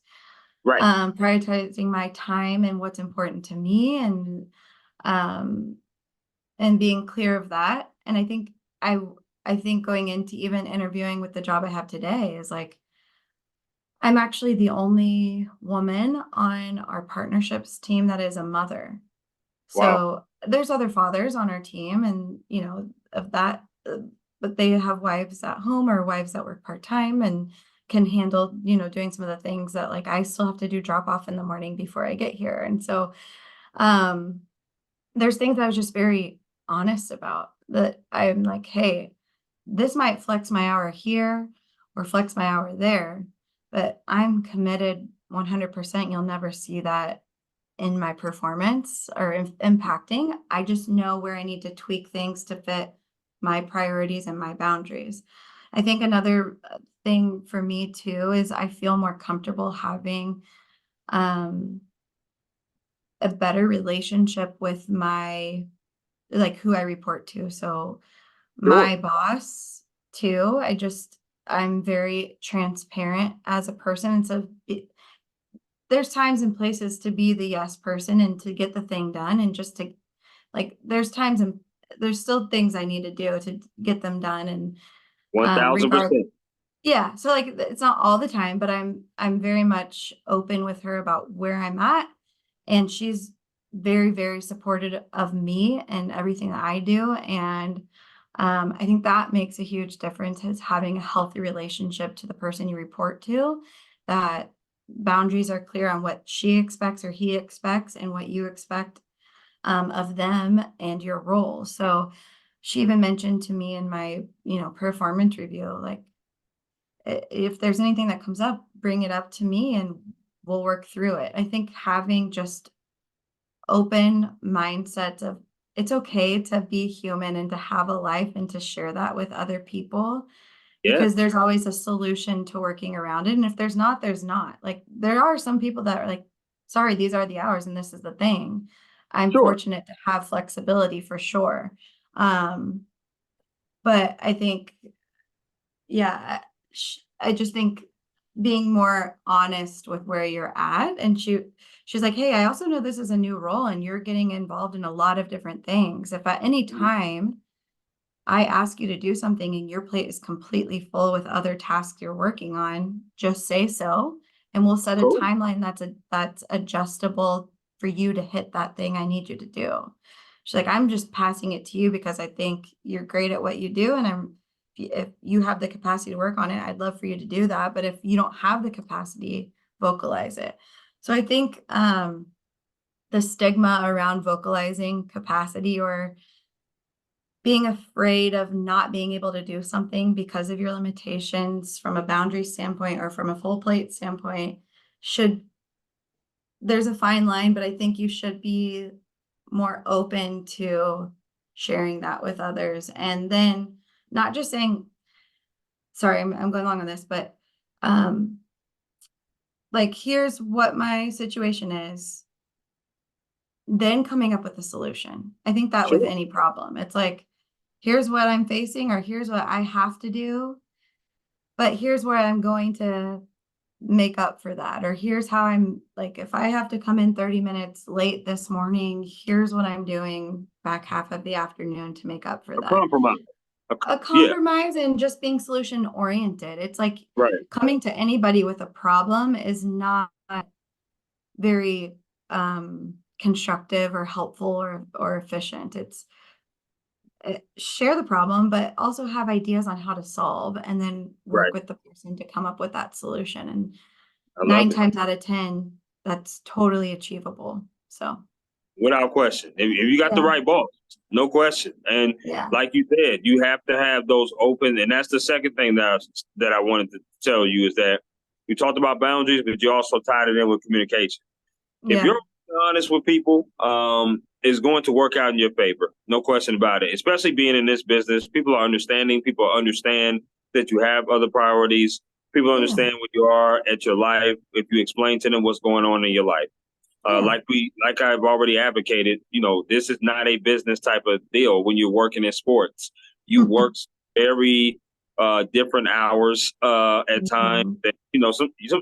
right. Prioritizing my time and what's important to me um and being clear of that. And I I think going into even interviewing with the job I have today is like I'm actually the only woman on our partnerships team that is a mother. Wow. So there's other fathers on our team and of that but they have wives at home or wives that work part-time and can handle, doing some of the things that like I still have to do drop off in the morning before I get here. And so um there's things I was just very honest about that I'm like, hey, this might flex my hour here or flex my hour there, but I'm committed 100%. You'll never see that in my performance or impacting. I just know where I need to tweak things to fit my priorities and my boundaries. I think another thing for me too is I feel more comfortable having um, a better relationship with my like who I report to. So Sure. my boss too, I'm very transparent as a person. And so there's times and places to be the yes person and to get the thing done and just to like there's times and there's still things I need to do to get them done and regard 1000%. yeah, so like it's not all the time, but I'm very much open with her about where I'm at and she's very, very supportive of me and everything that I do. And I think that makes a huge difference is having a healthy relationship to the person you report to, that boundaries are clear on what she expects or he expects and what you expect of them and your role. So she even mentioned to me in my, performance review, like, if there's anything that comes up, bring it up to me and we'll work through it. I think having just open mindsets of it's okay to be human and to have a life and to share that with other people Yeah, because there's always a solution to working around it. And if there's not, there's not. Like there are some people that are like, sorry, these are the hours and this is the thing. I'm sure. fortunate to have flexibility for sure. Um, but I think, yeah, I just think being more honest with where you're at. And she's like, hey, I also know this is a new role and you're getting involved in a lot of different things. If at any time I ask you to do something and your plate is completely full with other tasks you're working on, just say so. And we'll set a Cool. timeline that's adjustable for you to hit that thing I need you to do. She's like, I'm just passing it to you because I think you're great at what you do. And if you have the capacity to work on it, I'd love for you to do that. But if you don't have the capacity, vocalize it. So I think the stigma around vocalizing capacity or being afraid of not being able to do something because of your limitations from a boundary standpoint or from a full plate standpoint there's a fine line, but I think you should be more open to sharing that with others. And then not just saying, sorry, I'm going long on this, but like, here's what my situation is, then coming up with a solution. I think that Sure. with any problem, it's like, here's what I'm facing, or here's what I have to do, but here's where I'm going to make up for that. Or here's how I'm like, if I have to come in 30 minutes late this morning, here's what I'm doing back half of the afternoon to make up for A that. compromise. A Yeah, compromise and just being solution oriented. It's like right. coming to anybody with a problem is not very constructive or helpful or efficient. It's share the problem, but also have ideas on how to solve and then Right. work with the person to come up with that solution. And I love 9 it. times out of 10, that's totally achievable. So Without question. If you got the yeah, right boss, no question. And yeah, like you said, you have to have those open. And that's the second thing that I wanted to tell you is that you talked about boundaries, but you also tied it in with communication. If yeah, you're honest with people, it's going to work out in your favor. No question about it. Especially being in this business, people are understanding. People understand that you have other priorities. People yeah, understand what you are at your life if you explain to them what's going on in your life. yeah. Like I've already advocated, this is not a business type of deal. When you're working in sports, you work very different hours at times. Mhm. That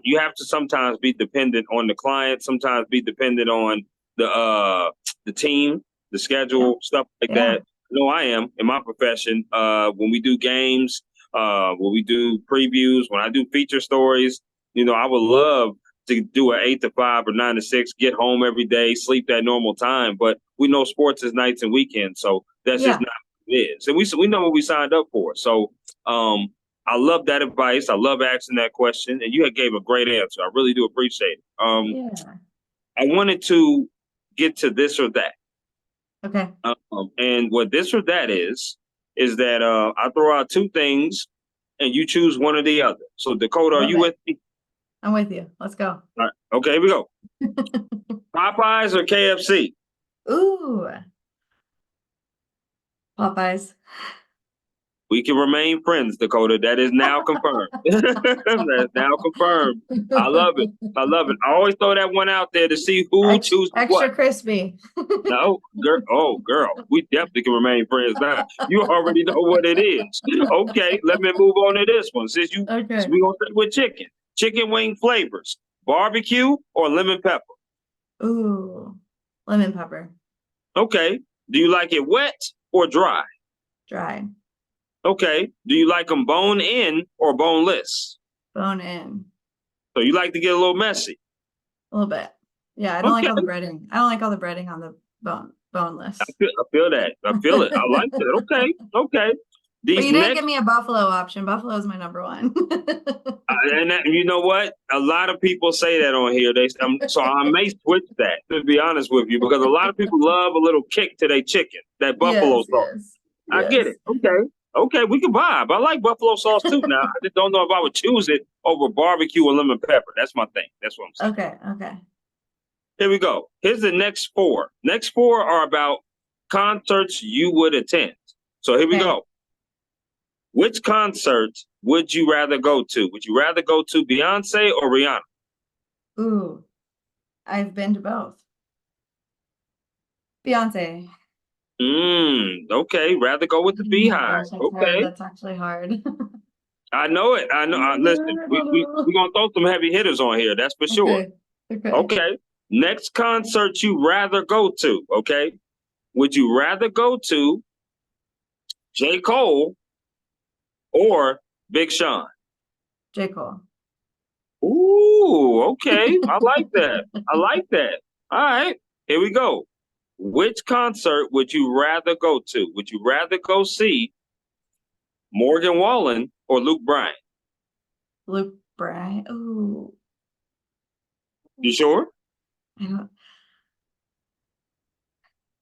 you have to sometimes be dependent on the client, sometimes be dependent on the team, the Yeah, schedule, stuff like yeah, that. No, I am in my profession. When we do games, when we do previews, when I do feature stories, I would love to do an 8 to 5 or 9 to 6, get home every day, sleep that normal time. But we know sports is nights and weekends, so that's just yeah, not what it is. And we know what we signed up for. So I love that advice. I love asking that question, and you had gave a great answer. I really do appreciate it. yeah. I wanted to get to this or that, Okay. and what this or that is that I throw out two things, and you choose one or the other. So Dakota, are Love you it. with me? I'm with you. Let's go. All right. Okay, here we go. Popeyes or KFC? Ooh, Popeyes. We can remain friends, Dakota. That is now confirmed. That is now confirmed. I love it. I love it. I always throw that one out there to see who chooses what. Extra crispy. No, girl. Oh, girl. We definitely can remain friends now. You already know what it is. Okay, let me move on to this one. Since Okay. we gonna stay with chicken. Chicken wing flavors: barbecue or lemon pepper. Ooh, lemon pepper. Okay. Do you like it wet or dry? Dry. Okay. Do you like them bone in or boneless? Bone in. So you like to get a little messy. A little bit. Yeah, I don't like Okay. all the breading. I don't like all the breading on the boneless. I feel that. I feel it. I like that. Okay. Okay. But These you didn't give next, me a buffalo option. Buffalo is my number one. and you know what? A lot of people say that on here. So I may switch that, to be honest with you, because a lot of people love a little kick to their chicken, that buffalo Yes, sauce. yes, I get yes. it. Okay. Okay, we can vibe. I like buffalo sauce too. Now, I just don't know if I would choose it over barbecue or lemon pepper. That's my thing. That's what I'm saying. Okay, okay. Here we go. Here's the next four. Next four are about concerts you would attend. So here we Okay. go. Which concert would you rather go to? Would you rather go to Beyonce or Rihanna? Ooh, I've been to both. Beyonce. Okay. Rather go with the Oh my Beehive. gosh, that's hard. Okay. That's actually hard. I know it. I know. Listen, we're going to throw some heavy hitters on here. That's for sure. Okay. Okay. Next concert you rather go to, okay? Would you rather go to J. Cole or Big Sean? J. Cole. Ooh, okay. I like that. I like that. All right. Here we go. Which concert would you rather go to? Would you rather go see Morgan Wallen or Luke Bryan? Luke Bryan. Ooh. You sure?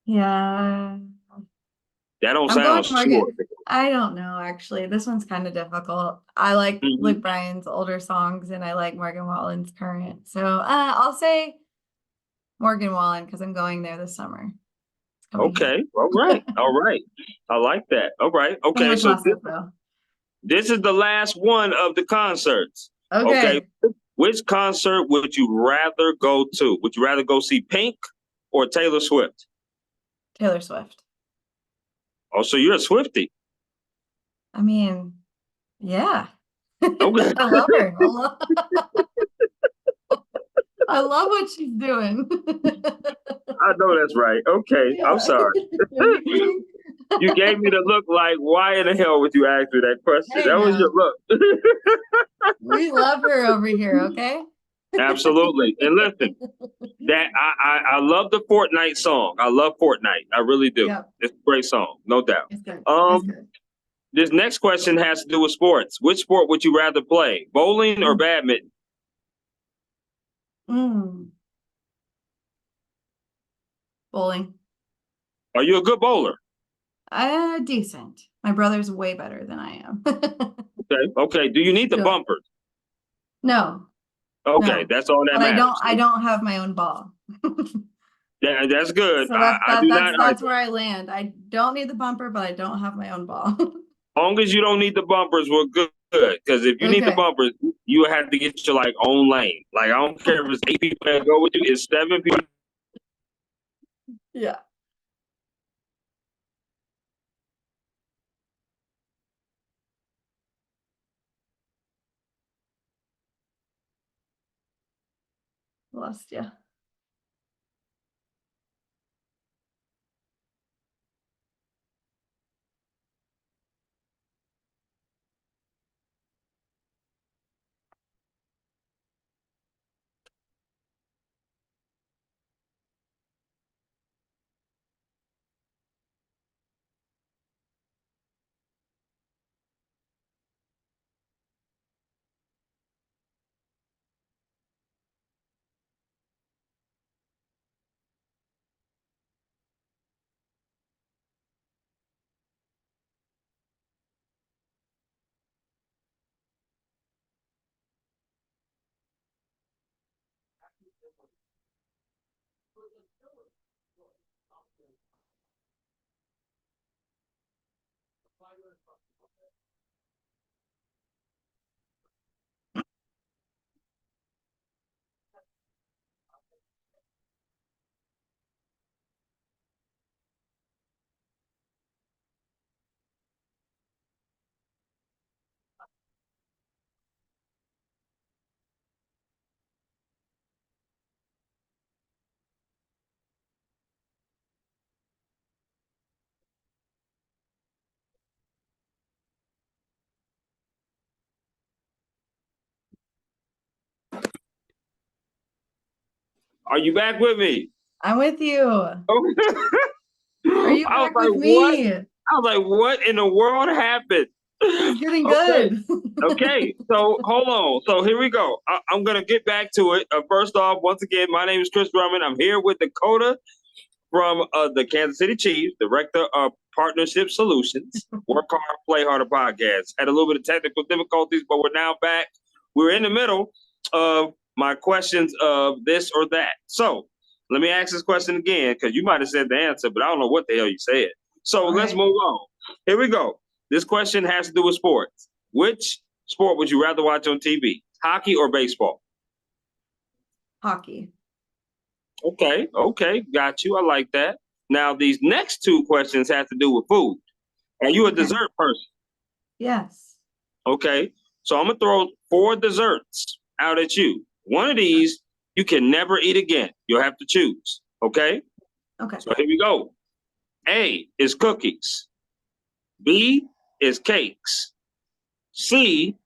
Yeah. That don't I'm going sound Morgan. sure. I don't know, actually. This one's kind of difficult. I like Luke Bryan's older songs and I like Morgan Wallen's current. So I'll say Morgan Wallen because I'm going there this summer. Okay. Here. All right. All right. I like that. All right. Okay. So this is the last one of the concerts. Okay. Which concert would you rather go to? Would you rather go see Pink or Taylor Swift? Taylor Swift. Oh, so you're a Swiftie. I mean, yeah. Okay. I love her. I love what she's doing. I know that's right. Okay. Yeah. I'm sorry. You gave me the look like, why in the hell would you ask me that question? Hey, that was your look. We love her over here, okay? Absolutely. And listen, that I love the Fortnite song. I love Fortnite. I really do. Yep. It's a great song, no doubt. It's good. It's good. This next question has to do with sports. Which sport would you rather play, bowling or badminton? Bowling. Are you a good bowler? Decent. My brother's way better than I am. Okay. Do you need the bumpers? No. Okay, that's all that matters. I don't have my own ball. Yeah, that's good. So that's where I land. I don't need the bumper, but I don't have my own ball. As long as you don't need the bumpers, we're good. Because if you need the bumpers, you have to get your own lane. I don't care if it's 8 people that go with you, it's 7 people. Yeah. Lost you. Are you back with me? I'm with you. Are you back with me? What? I was like, what in the world happened? It's getting good. Okay, so hold on. So here we go. I'm going to get back to it. First off, once again, my name is Chris Drummond. I'm here with Dakota from the Kansas City Chiefs, Director of Partnership Solutions. Work Hard, Play Harder podcast. Had a little bit of technical difficulties, but we're now back. We're in the middle of my questions of this or that. So let me ask this question again, because you might have said the answer, but I don't know what the hell you said. So let's move on. Here we go. This question has to do with sports. Which sport would you rather watch on TV? Hockey or baseball? Hockey. Okay, got you. I like that. Now, these next two questions have to do with food. Are you a dessert person? Yes. Okay. So I'm gonna throw 4 desserts out at you. One of these you can never eat again. You'll have to choose. Okay. Okay. So here we go. A is cookies. B is cakes. C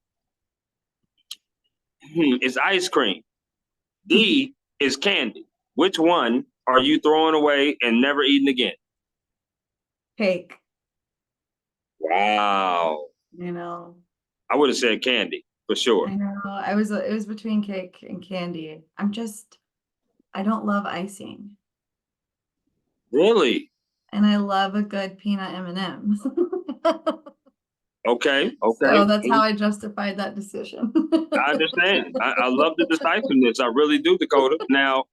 is ice cream. D is candy. Which one are you throwing away and never eating again? Cake. Wow. You know. I would have said candy for sure. I know. It was between cake and candy. I don't love icing. Really? And I love a good peanut M&M. Okay. So that's how I justified that decision. I understand. I love the decisiveness. I really do, Dakota. Now,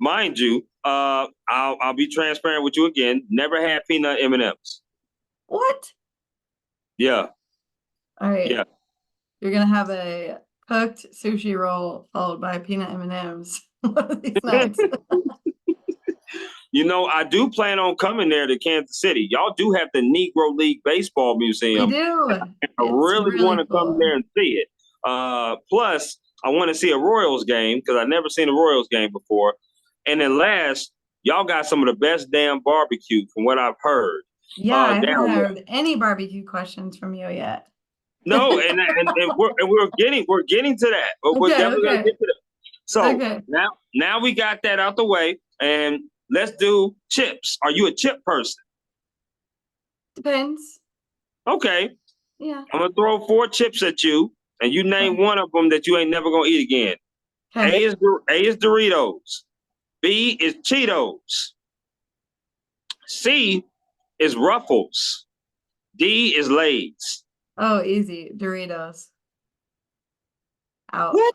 mind you, I'll be transparent with you again. Never had peanut M&Ms. What? Yeah. All right. Yeah. You're gonna have a cooked sushi roll followed by peanut M&Ms one of these nights. You know, I do plan on coming there to Kansas City. Y'all do have the Negro League Baseball We Museum. do. I really want to come cool. there and see it. Plus, I want to see a Royals game because I've never seen a Royals game before. And then last, y'all got some of the best damn barbecue from what I've heard. Yeah, I haven't down there. heard any barbecue questions from you yet. No, and we're getting to that. But we're definitely gonna get to that. So now we got that out the way, and let's do chips. Are you a chip person? Depends. Okay. Yeah. I'm gonna throw 4 chips at you, and you name one of them that you ain't never gonna eat again. Okay. A is Doritos. B is Cheetos. C is Ruffles. D is Lay's. Oh, easy. Doritos. Out. What?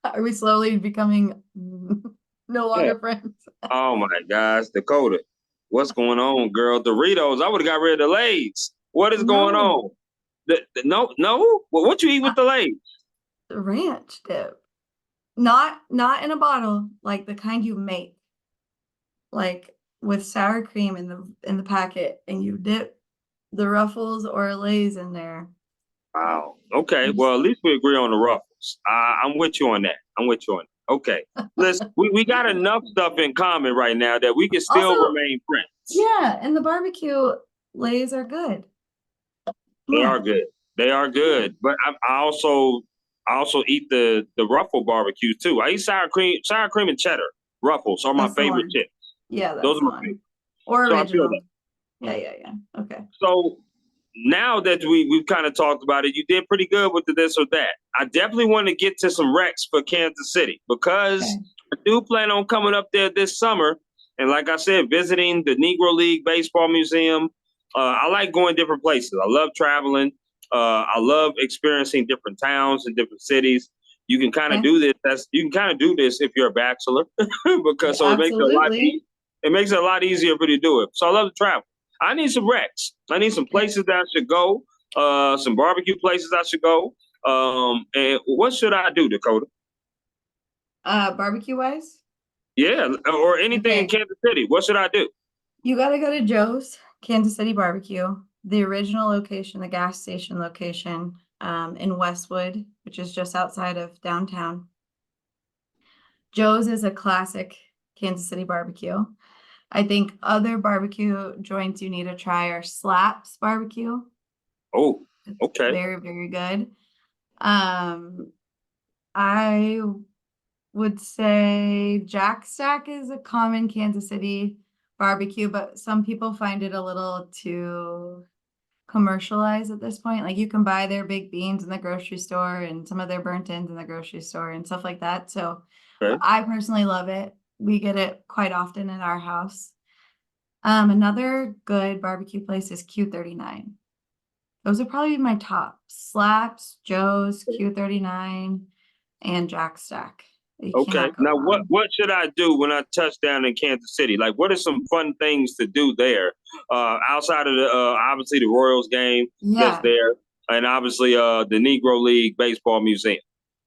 Are we slowly becoming no longer friends? Oh my gosh, Dakota. What's going on, girl? Doritos. I would have got rid of the Lay's. What is going on? No. Well, what you eat with the Lay's? The ranch dip. Not in a bottle, like the kind you make. Like with sour cream in the packet, and you dip the Ruffles or Lay's in there. Wow. Okay. Well, at least we agree on the Ruffles. I'm with you on that. Okay. Listen, we got enough stuff in common right now that we can still remain friends. Yeah, and the barbecue Lay's are good. They are good. They are good. But I also eat the Ruffle barbecue too. I eat sour cream and cheddar. Ruffles are my favorite chips. Yeah, that's those are my favorite. Or so original. Yeah. Okay. So now that we've kind of talked about it, you did pretty good with the this or that. I definitely want to get to some recs for Kansas City because I do plan on coming up there this summer. And like I said, visiting the Negro League Baseball Museum. I like going different places. I love traveling. I love experiencing different towns and different cities. You can kind of do this. You can kind of do this if you're a bachelor because it makes it a lot easier for you to do it. So I love to travel. I need some recs. I need some places that I should go. Some barbecue places I should go. And what should I do, Dakota? Barbecue wise? Yeah, or anything in Kansas City. What should I do? You got to go to Joe's Kansas City Barbecue, the original location, the gas station location in Westwood, which is just outside of downtown. Joe's is a classic Kansas City barbecue. I think other barbecue joints you need to try are Slaps Barbecue. Oh, okay. Very, very good. I would say Jack Stack is a common Kansas City barbecue, but some people find it a little too commercialized at this point. Like you can buy their big beans in the grocery store and some of their burnt ends in the grocery store and stuff like that. So I personally love it. We get it quite often in our house. Another good barbecue place is Q39. Those are probably my top. Slaps, Joe's, Q39, and Jack Stack. Okay. Now, what should I do when I touch down in Kansas City? Like, what are some fun things to do there outside of the obviously the Royals game that's there, and obviously the Negro League Baseball Museum?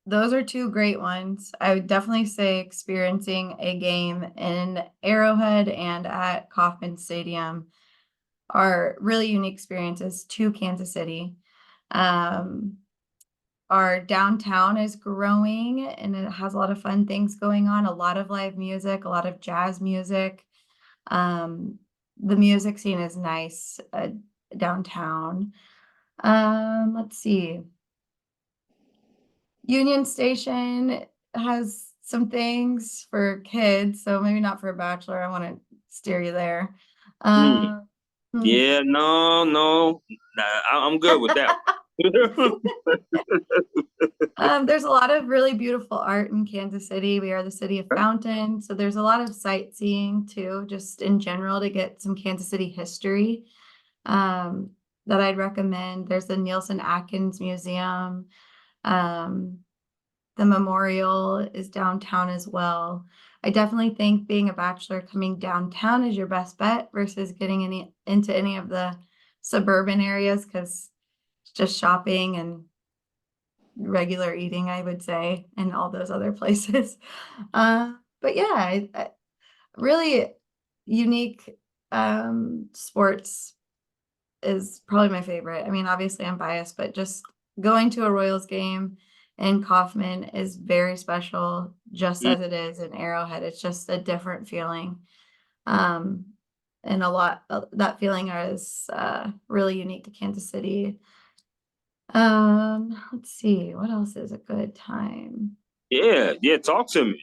Those are 2 great ones. I would definitely say experiencing a game in Arrowhead and at Kauffman Stadium are really unique experiences to Kansas City. our downtown is growing and it has a lot of fun things going on, a lot of live music, a lot of jazz music. The music scene is nice downtown. Let's see. Union Station has some things for kids, so maybe not for a bachelor. I want to steer you there. Hmm. Hmm. Yeah, no, nah, I'm good with that. There's a lot of really beautiful art in Kansas City. We are the city of fountains, so there's a lot of sightseeing too, just in general to get some Kansas City history that I'd recommend. There's the Nielsen Atkins Museum. The memorial is downtown as well. I definitely think being a bachelor coming downtown is your best bet versus getting into any of the suburban areas because it's just shopping and regular eating, I would say, and all those other places. But yeah, really unique sports is probably my favorite. I mean, obviously I'm biased, but just going to a Royals game in Kaufman is very special, just as it is in Arrowhead. It's just a different feeling. Um, and that feeling is really unique to Kansas City. Let's see, what else is a good time? Yeah, talk to me.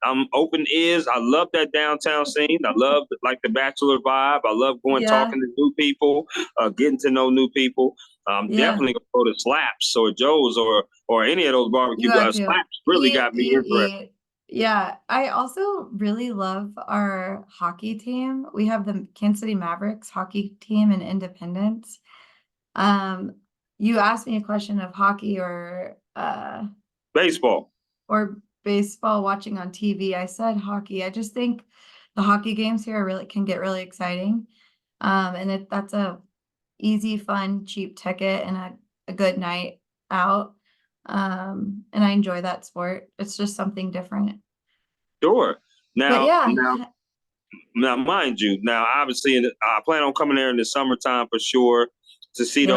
I'm open ears. I love that downtown scene. I love like the bachelor vibe. I love going Yeah, talking to new people, getting to know new people. I'm yeah, definitely gonna go to Slaps or Joe's or any of those barbecue. you have to Slaps really got me you interested. eat. Yeah, I also really love our hockey team. We have the Kansas City Mavericks hockey team in Independence. Um, you asked me a question of hockey Baseball. or baseball watching on TV. I said hockey. I just think the hockey games here really can get really exciting. And that's a easy, fun, cheap ticket and a good night out. And I enjoy that sport. It's just something different. Sure. But Now, yeah, now Now, mind you, now obviously, I plan on coming there in the summertime for sure to see yep.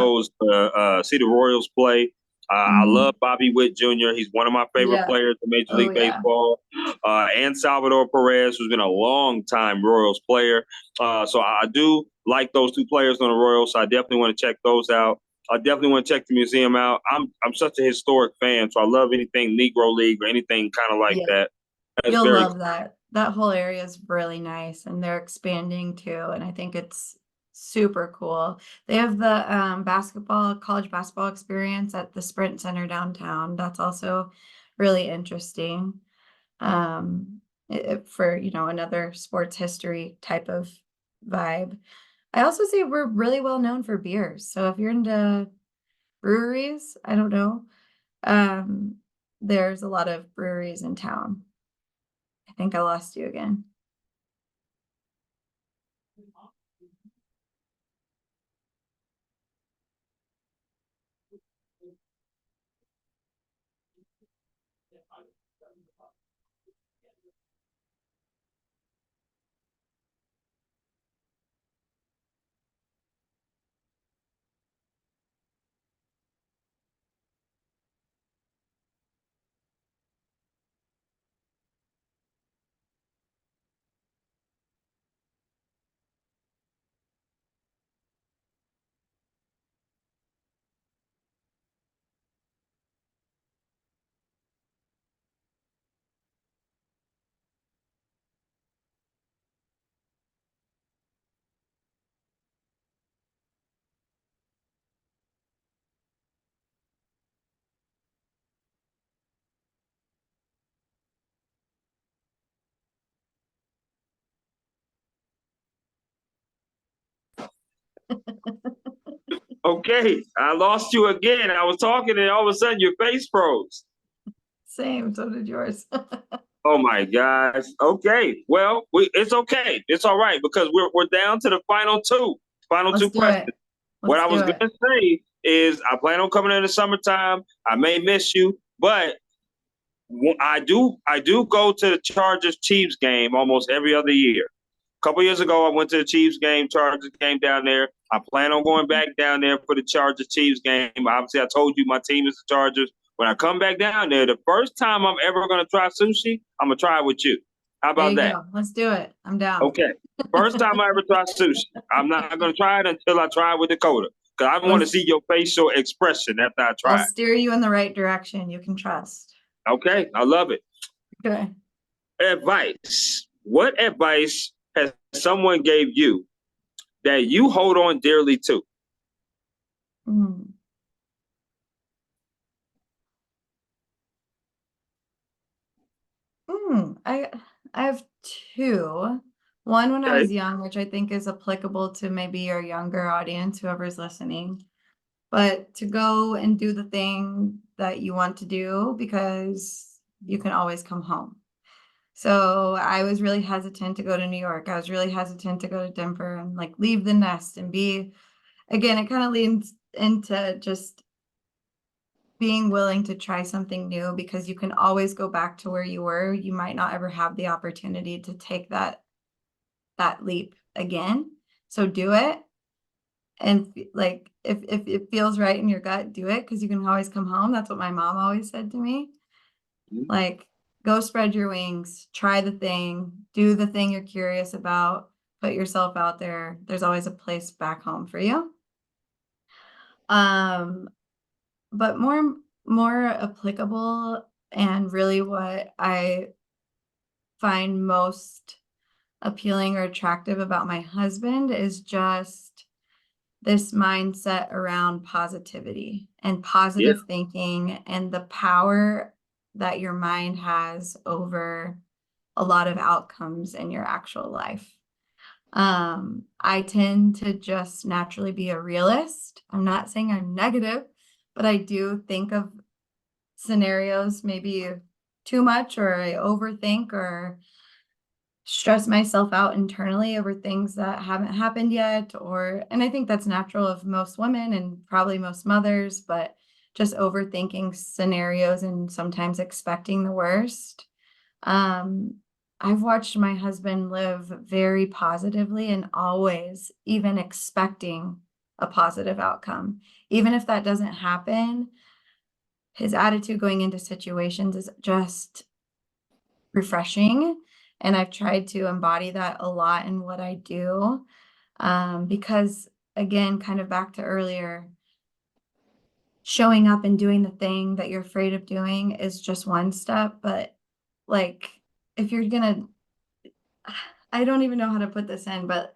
see the Royals play. I love Mhm. Bobby Witt Jr. He's one of my favorite Yeah. players in Major Oh League yeah. Baseball. And Salvador Perez, who's been a long time Royals player. So I do like those two players on the Royals. So I definitely want to check those out. I definitely want to check the museum out. I'm such a historic fan, so I love anything Negro League or anything kind of like Yeah. that. That's You'll very love that. That whole area is really nice and they're expanding too. And I think it's super cool. They have the college basketball experience at the Sprint Center downtown. That's also really interesting. For, another sports history type of vibe. I also say we're really well known for beers. So if you're into breweries, I don't know. Um, there's a lot of breweries in town. I think I lost you again. okay. I lost you again. I was talking and all of a sudden your face froze. Same, so did yours. Oh my gosh. Okay. Well, it's okay. It's all right because we're down to the final two. Final Let's two do it. questions. What Let's I do was it. gonna say is I plan on coming in the summertime. I may miss you, but I do go to the Chargers Chiefs game almost every other year. couple years ago, I went to the Chiefs game, Chargers game down there. I plan on going back down there for the Chargers Chiefs game. Obviously, I told you my team is the Chargers. When I come back down there, the first time I'm ever going to try sushi, I'm going to try it with you. How There about you that? go. Let's do it. I'm down. Okay. First time I ever try sushi. I'm not going to try it until I try it with Dakota because I want to see your facial expression after I try I'll it. steer you in the right direction. You can trust. Okay. I love it. Okay. Advice. What advice has someone gave you that you hold on dearly to? I have two. One when I Okay. was young, which I think is applicable to maybe your younger audience, whoever's listening. But to go and do the thing that you want to do because you can always come home. So I was really hesitant to go to New York. I was really hesitant to go to Denver and like leave the nest and be, again, it kind of leans into just being willing to try something new because you can always go back to where you were. You might not ever have the opportunity to take that leap again. So do it. And like if it feels right in your gut, do it because you can always come home. That's what my mom always said to me. Like, go spread your wings, try the thing, do the thing you're curious about, put yourself out there. There's always a place back home for you. But more applicable and really what I find most appealing or attractive about my husband is just this mindset around positivity and positive thinking and the power that your mind has over a lot of outcomes in your actual life. I tend to just naturally be a realist. I'm not saying I'm negative, but I do think of scenarios maybe too much, or I overthink or stress myself out internally over things that haven't happened yet. And I think that's natural of most women and probably most mothers, but just overthinking scenarios and sometimes expecting the worst. I've watched my husband live very positively and always even expecting a positive outcome. Even if that doesn't happen, his attitude going into situations is just refreshing. And I've tried to embody that a lot in what I do. Because again, kind of back to earlier, showing up and doing the thing that you're afraid of doing is just one step. But like, if you're gonna, I don't even know how to put this in, but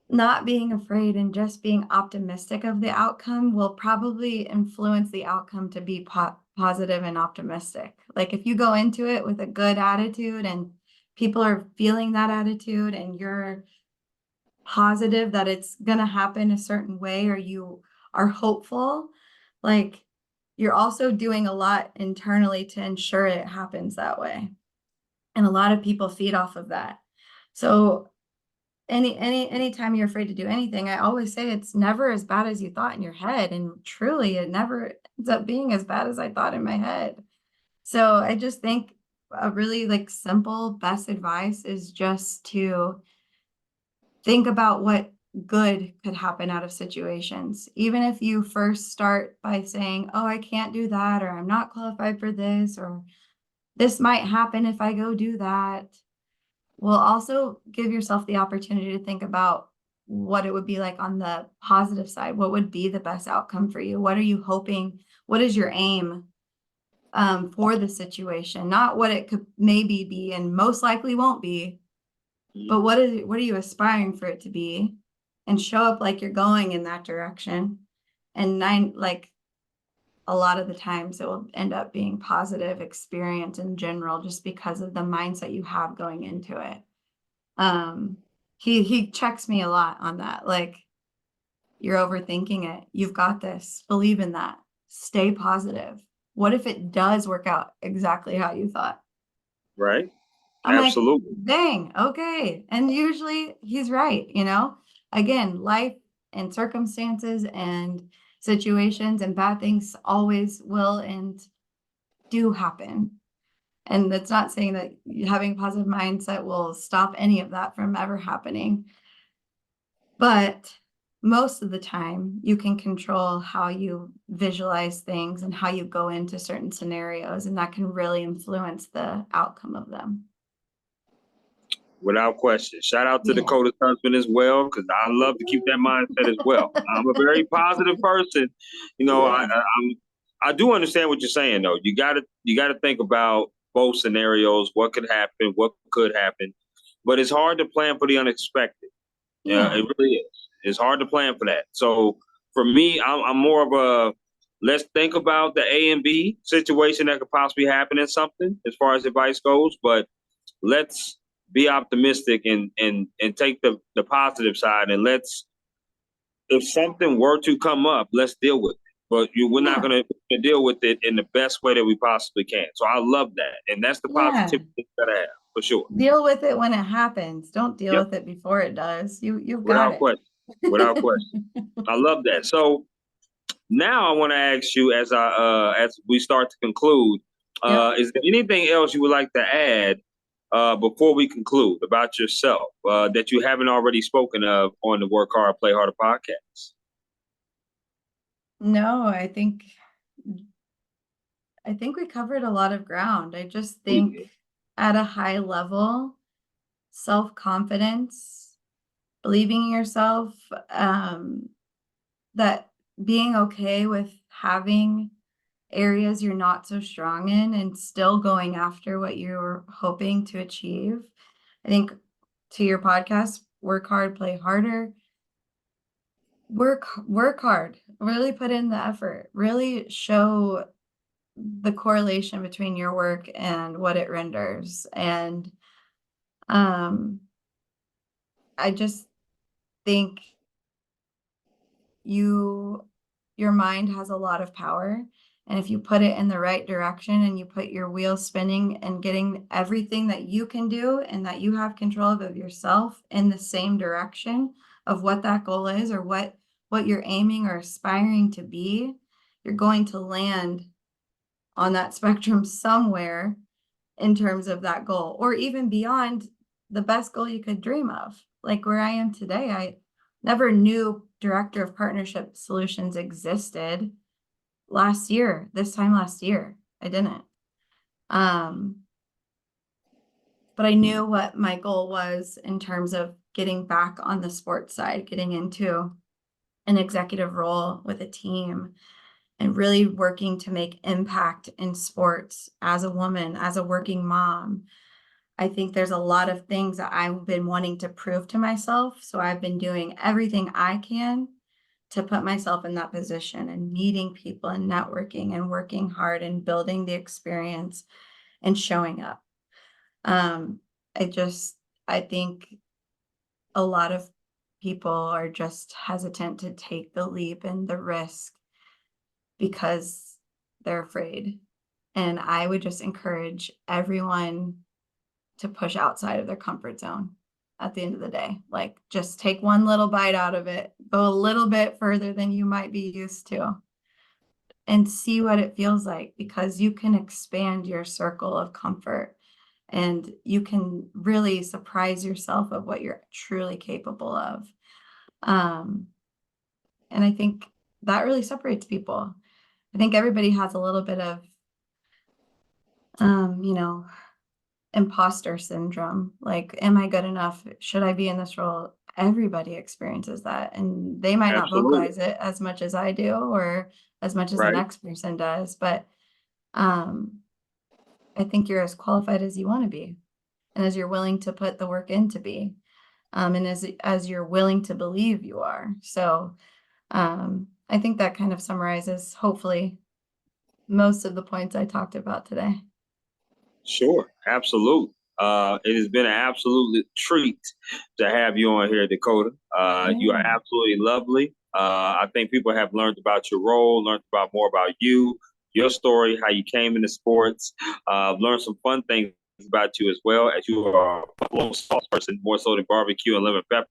not being afraid and just being optimistic of the outcome will probably influence the outcome to be positive and optimistic. Like if you go into it with a good attitude and people are feeling that attitude and you're positive that it's going to happen a certain way, or you are hopeful, like you're also doing a lot internally to ensure it happens that way. And a lot of people feed off of that. So anytime you're afraid to do anything, I always say it's never as bad as you thought in your head. And truly, it never ends up being as bad as I thought in my head. So I just think a really like simple best advice is just to think about what good could happen out of situations. Even if you first start by saying, oh, I can't do that, or I'm not qualified for this, or this might happen if I go do that. Will also give yourself the opportunity to think about what it would be like on the positive side. What would be the best outcome for you? What are you hoping? What is your aim for the situation? Not what it could maybe be and most likely won't be, but what are you aspiring for it to be? And show up like you're going in that direction. And a lot of the times it will end up being positive experience in general, just because of the mindset you have going into it. He checks me a lot on that. Like, you're overthinking it. You've got this. Believe in that. Stay positive. What if it does work out exactly how you thought? Right. I'm Absolutely. like, dang, okay. And usually he's right, Again, life and circumstances and situations and bad things always will and do happen. And that's not saying that having a positive mindset will stop any of that from ever happening. But most of the time, you can control how you visualize things and how you go into certain scenarios, and that can really influence the outcome of them. Without question. Shout out to Yeah. Dakota's husband as well, because I love to keep that mindset as well. I'm a very positive person. You know, Yeah. I do understand what you're saying though. You gotta think about both scenarios, what could happen, what could happen. But it's hard to plan for the unexpected. Yeah, Yeah. it really is. It's hard to plan for that. So for me, I'm more of a let's think about the A and B situation that could possibly happen in something as far as advice goes, but let's be optimistic and take the positive side, and let's, if something were to come up, let's deal with it. But we're not Yeah. going to deal with it in the best way that we possibly can. So I love that, and that's the Yeah. positivity that I have for sure. Deal with it when it happens. Don't deal Yep, with it before it does. You've got without it. question, without question. I love that. So now I want to ask you, as we start to conclude, Yep. is there anything else you would like to add before we conclude about yourself that you haven't already spoken of on the Work Hard, Play Harder podcast? No, I think we covered a lot of ground. I just We think did. at a high level, self-confidence, believing in yourself, that being okay with having areas you're not so strong in and still going after what you're hoping to achieve. I think to your podcast, work hard, play harder. Work hard, really put in the effort, really show the correlation between your work and what it renders. And um I just think your mind has a lot of power, and if you put it in the right direction and you put your wheels spinning and getting everything that you can do and that you have control of yourself in the same direction of what that goal is, or what you're aiming or aspiring to be, you're going to land on that spectrum somewhere in terms of that goal, or even beyond the best goal you could dream of. Like where I am today, I never knew director of partnership solutions existed this time last year. I didn't. But I knew what my goal was in terms of getting back on the sports side, getting into an executive role with a team, and really working to make impact in sports as a woman, as a working mom. I think there's a lot of things that I've been wanting to prove to myself. So I've been doing everything I can to put myself in that position, and meeting people and networking and working hard and building the experience and showing up. Um, I think a lot of people are just hesitant to take the leap and the risk because they're afraid. And I would just encourage everyone to push outside of their comfort zone at the end of the day. Like, just take one little bite out of it, go a little bit further than you might be used to, and see what it feels like, because you can expand your circle of comfort and you can really surprise yourself of what you're truly capable of. Um, and I think that really separates people. I think everybody has a little bit of, you know, imposter syndrome. Like, am I good enough? Should I be in this role? Everybody experiences that, and they might not Absolutely. vocalize it as much as I do, or as much as the Right. next person does. But um, I think you're as qualified as you want to be, and as you're willing to put the work in to be, and as you're willing to believe you are. So I think that kind of summarizes, hopefully, most of the points I talked about today. Sure. Absolute. It has been an absolute treat to have you on here, Dakota. You are Yeah. absolutely lovely. I think people have learned about your role, learned about more about you, your story, how you came into sports, learned some fun things about you as well, as you are a buffalo sauce person, more so than barbecue and lemon pepper.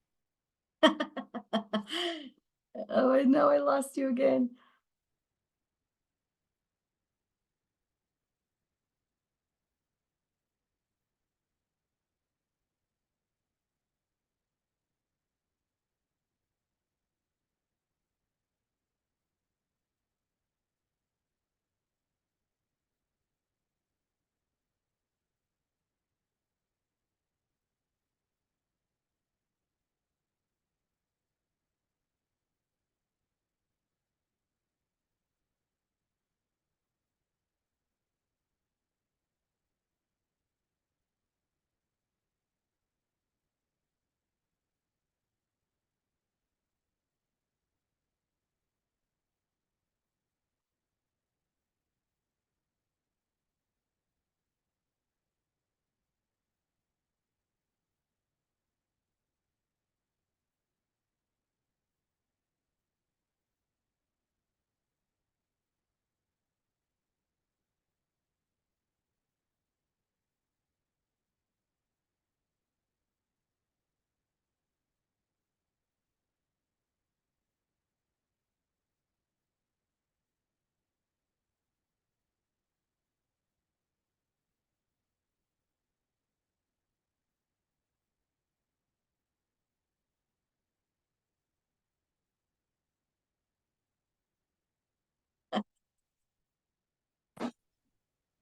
Oh, I know I lost you again.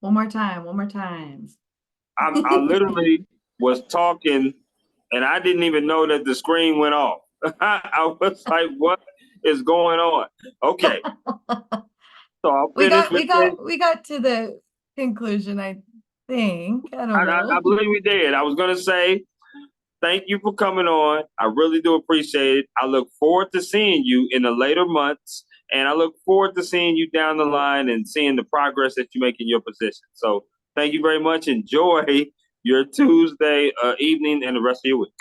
One more time. One more time. I literally was talking and I didn't even know that the screen went off. I was like, what is going on? Okay. So I'll We finish got with we this. got we got to the conclusion, I think. I don't I know. believe we did. I was going to say, thank you for coming on. I really do appreciate it. I look forward to seeing you in the later months, and I look forward to seeing you down the line and seeing the progress that you make in your position. So thank you very much. Enjoy your Tuesday evening and the rest of your week.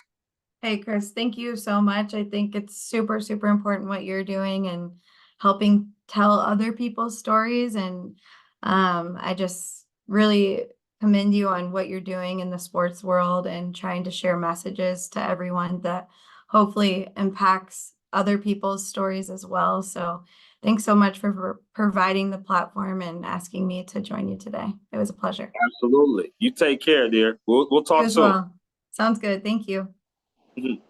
Hey, Chris, thank you so much. I think it's super, super important what you're doing and helping tell other people's stories. And I just really commend you on what you're doing in the sports world and trying to share messages to everyone that hopefully impacts other people's stories as well. So thanks so much for providing the platform and asking me to join you today. It was a pleasure. Absolutely. You take care, dear. We'll You talk as soon. well. Sounds good. Thank you. Mhm.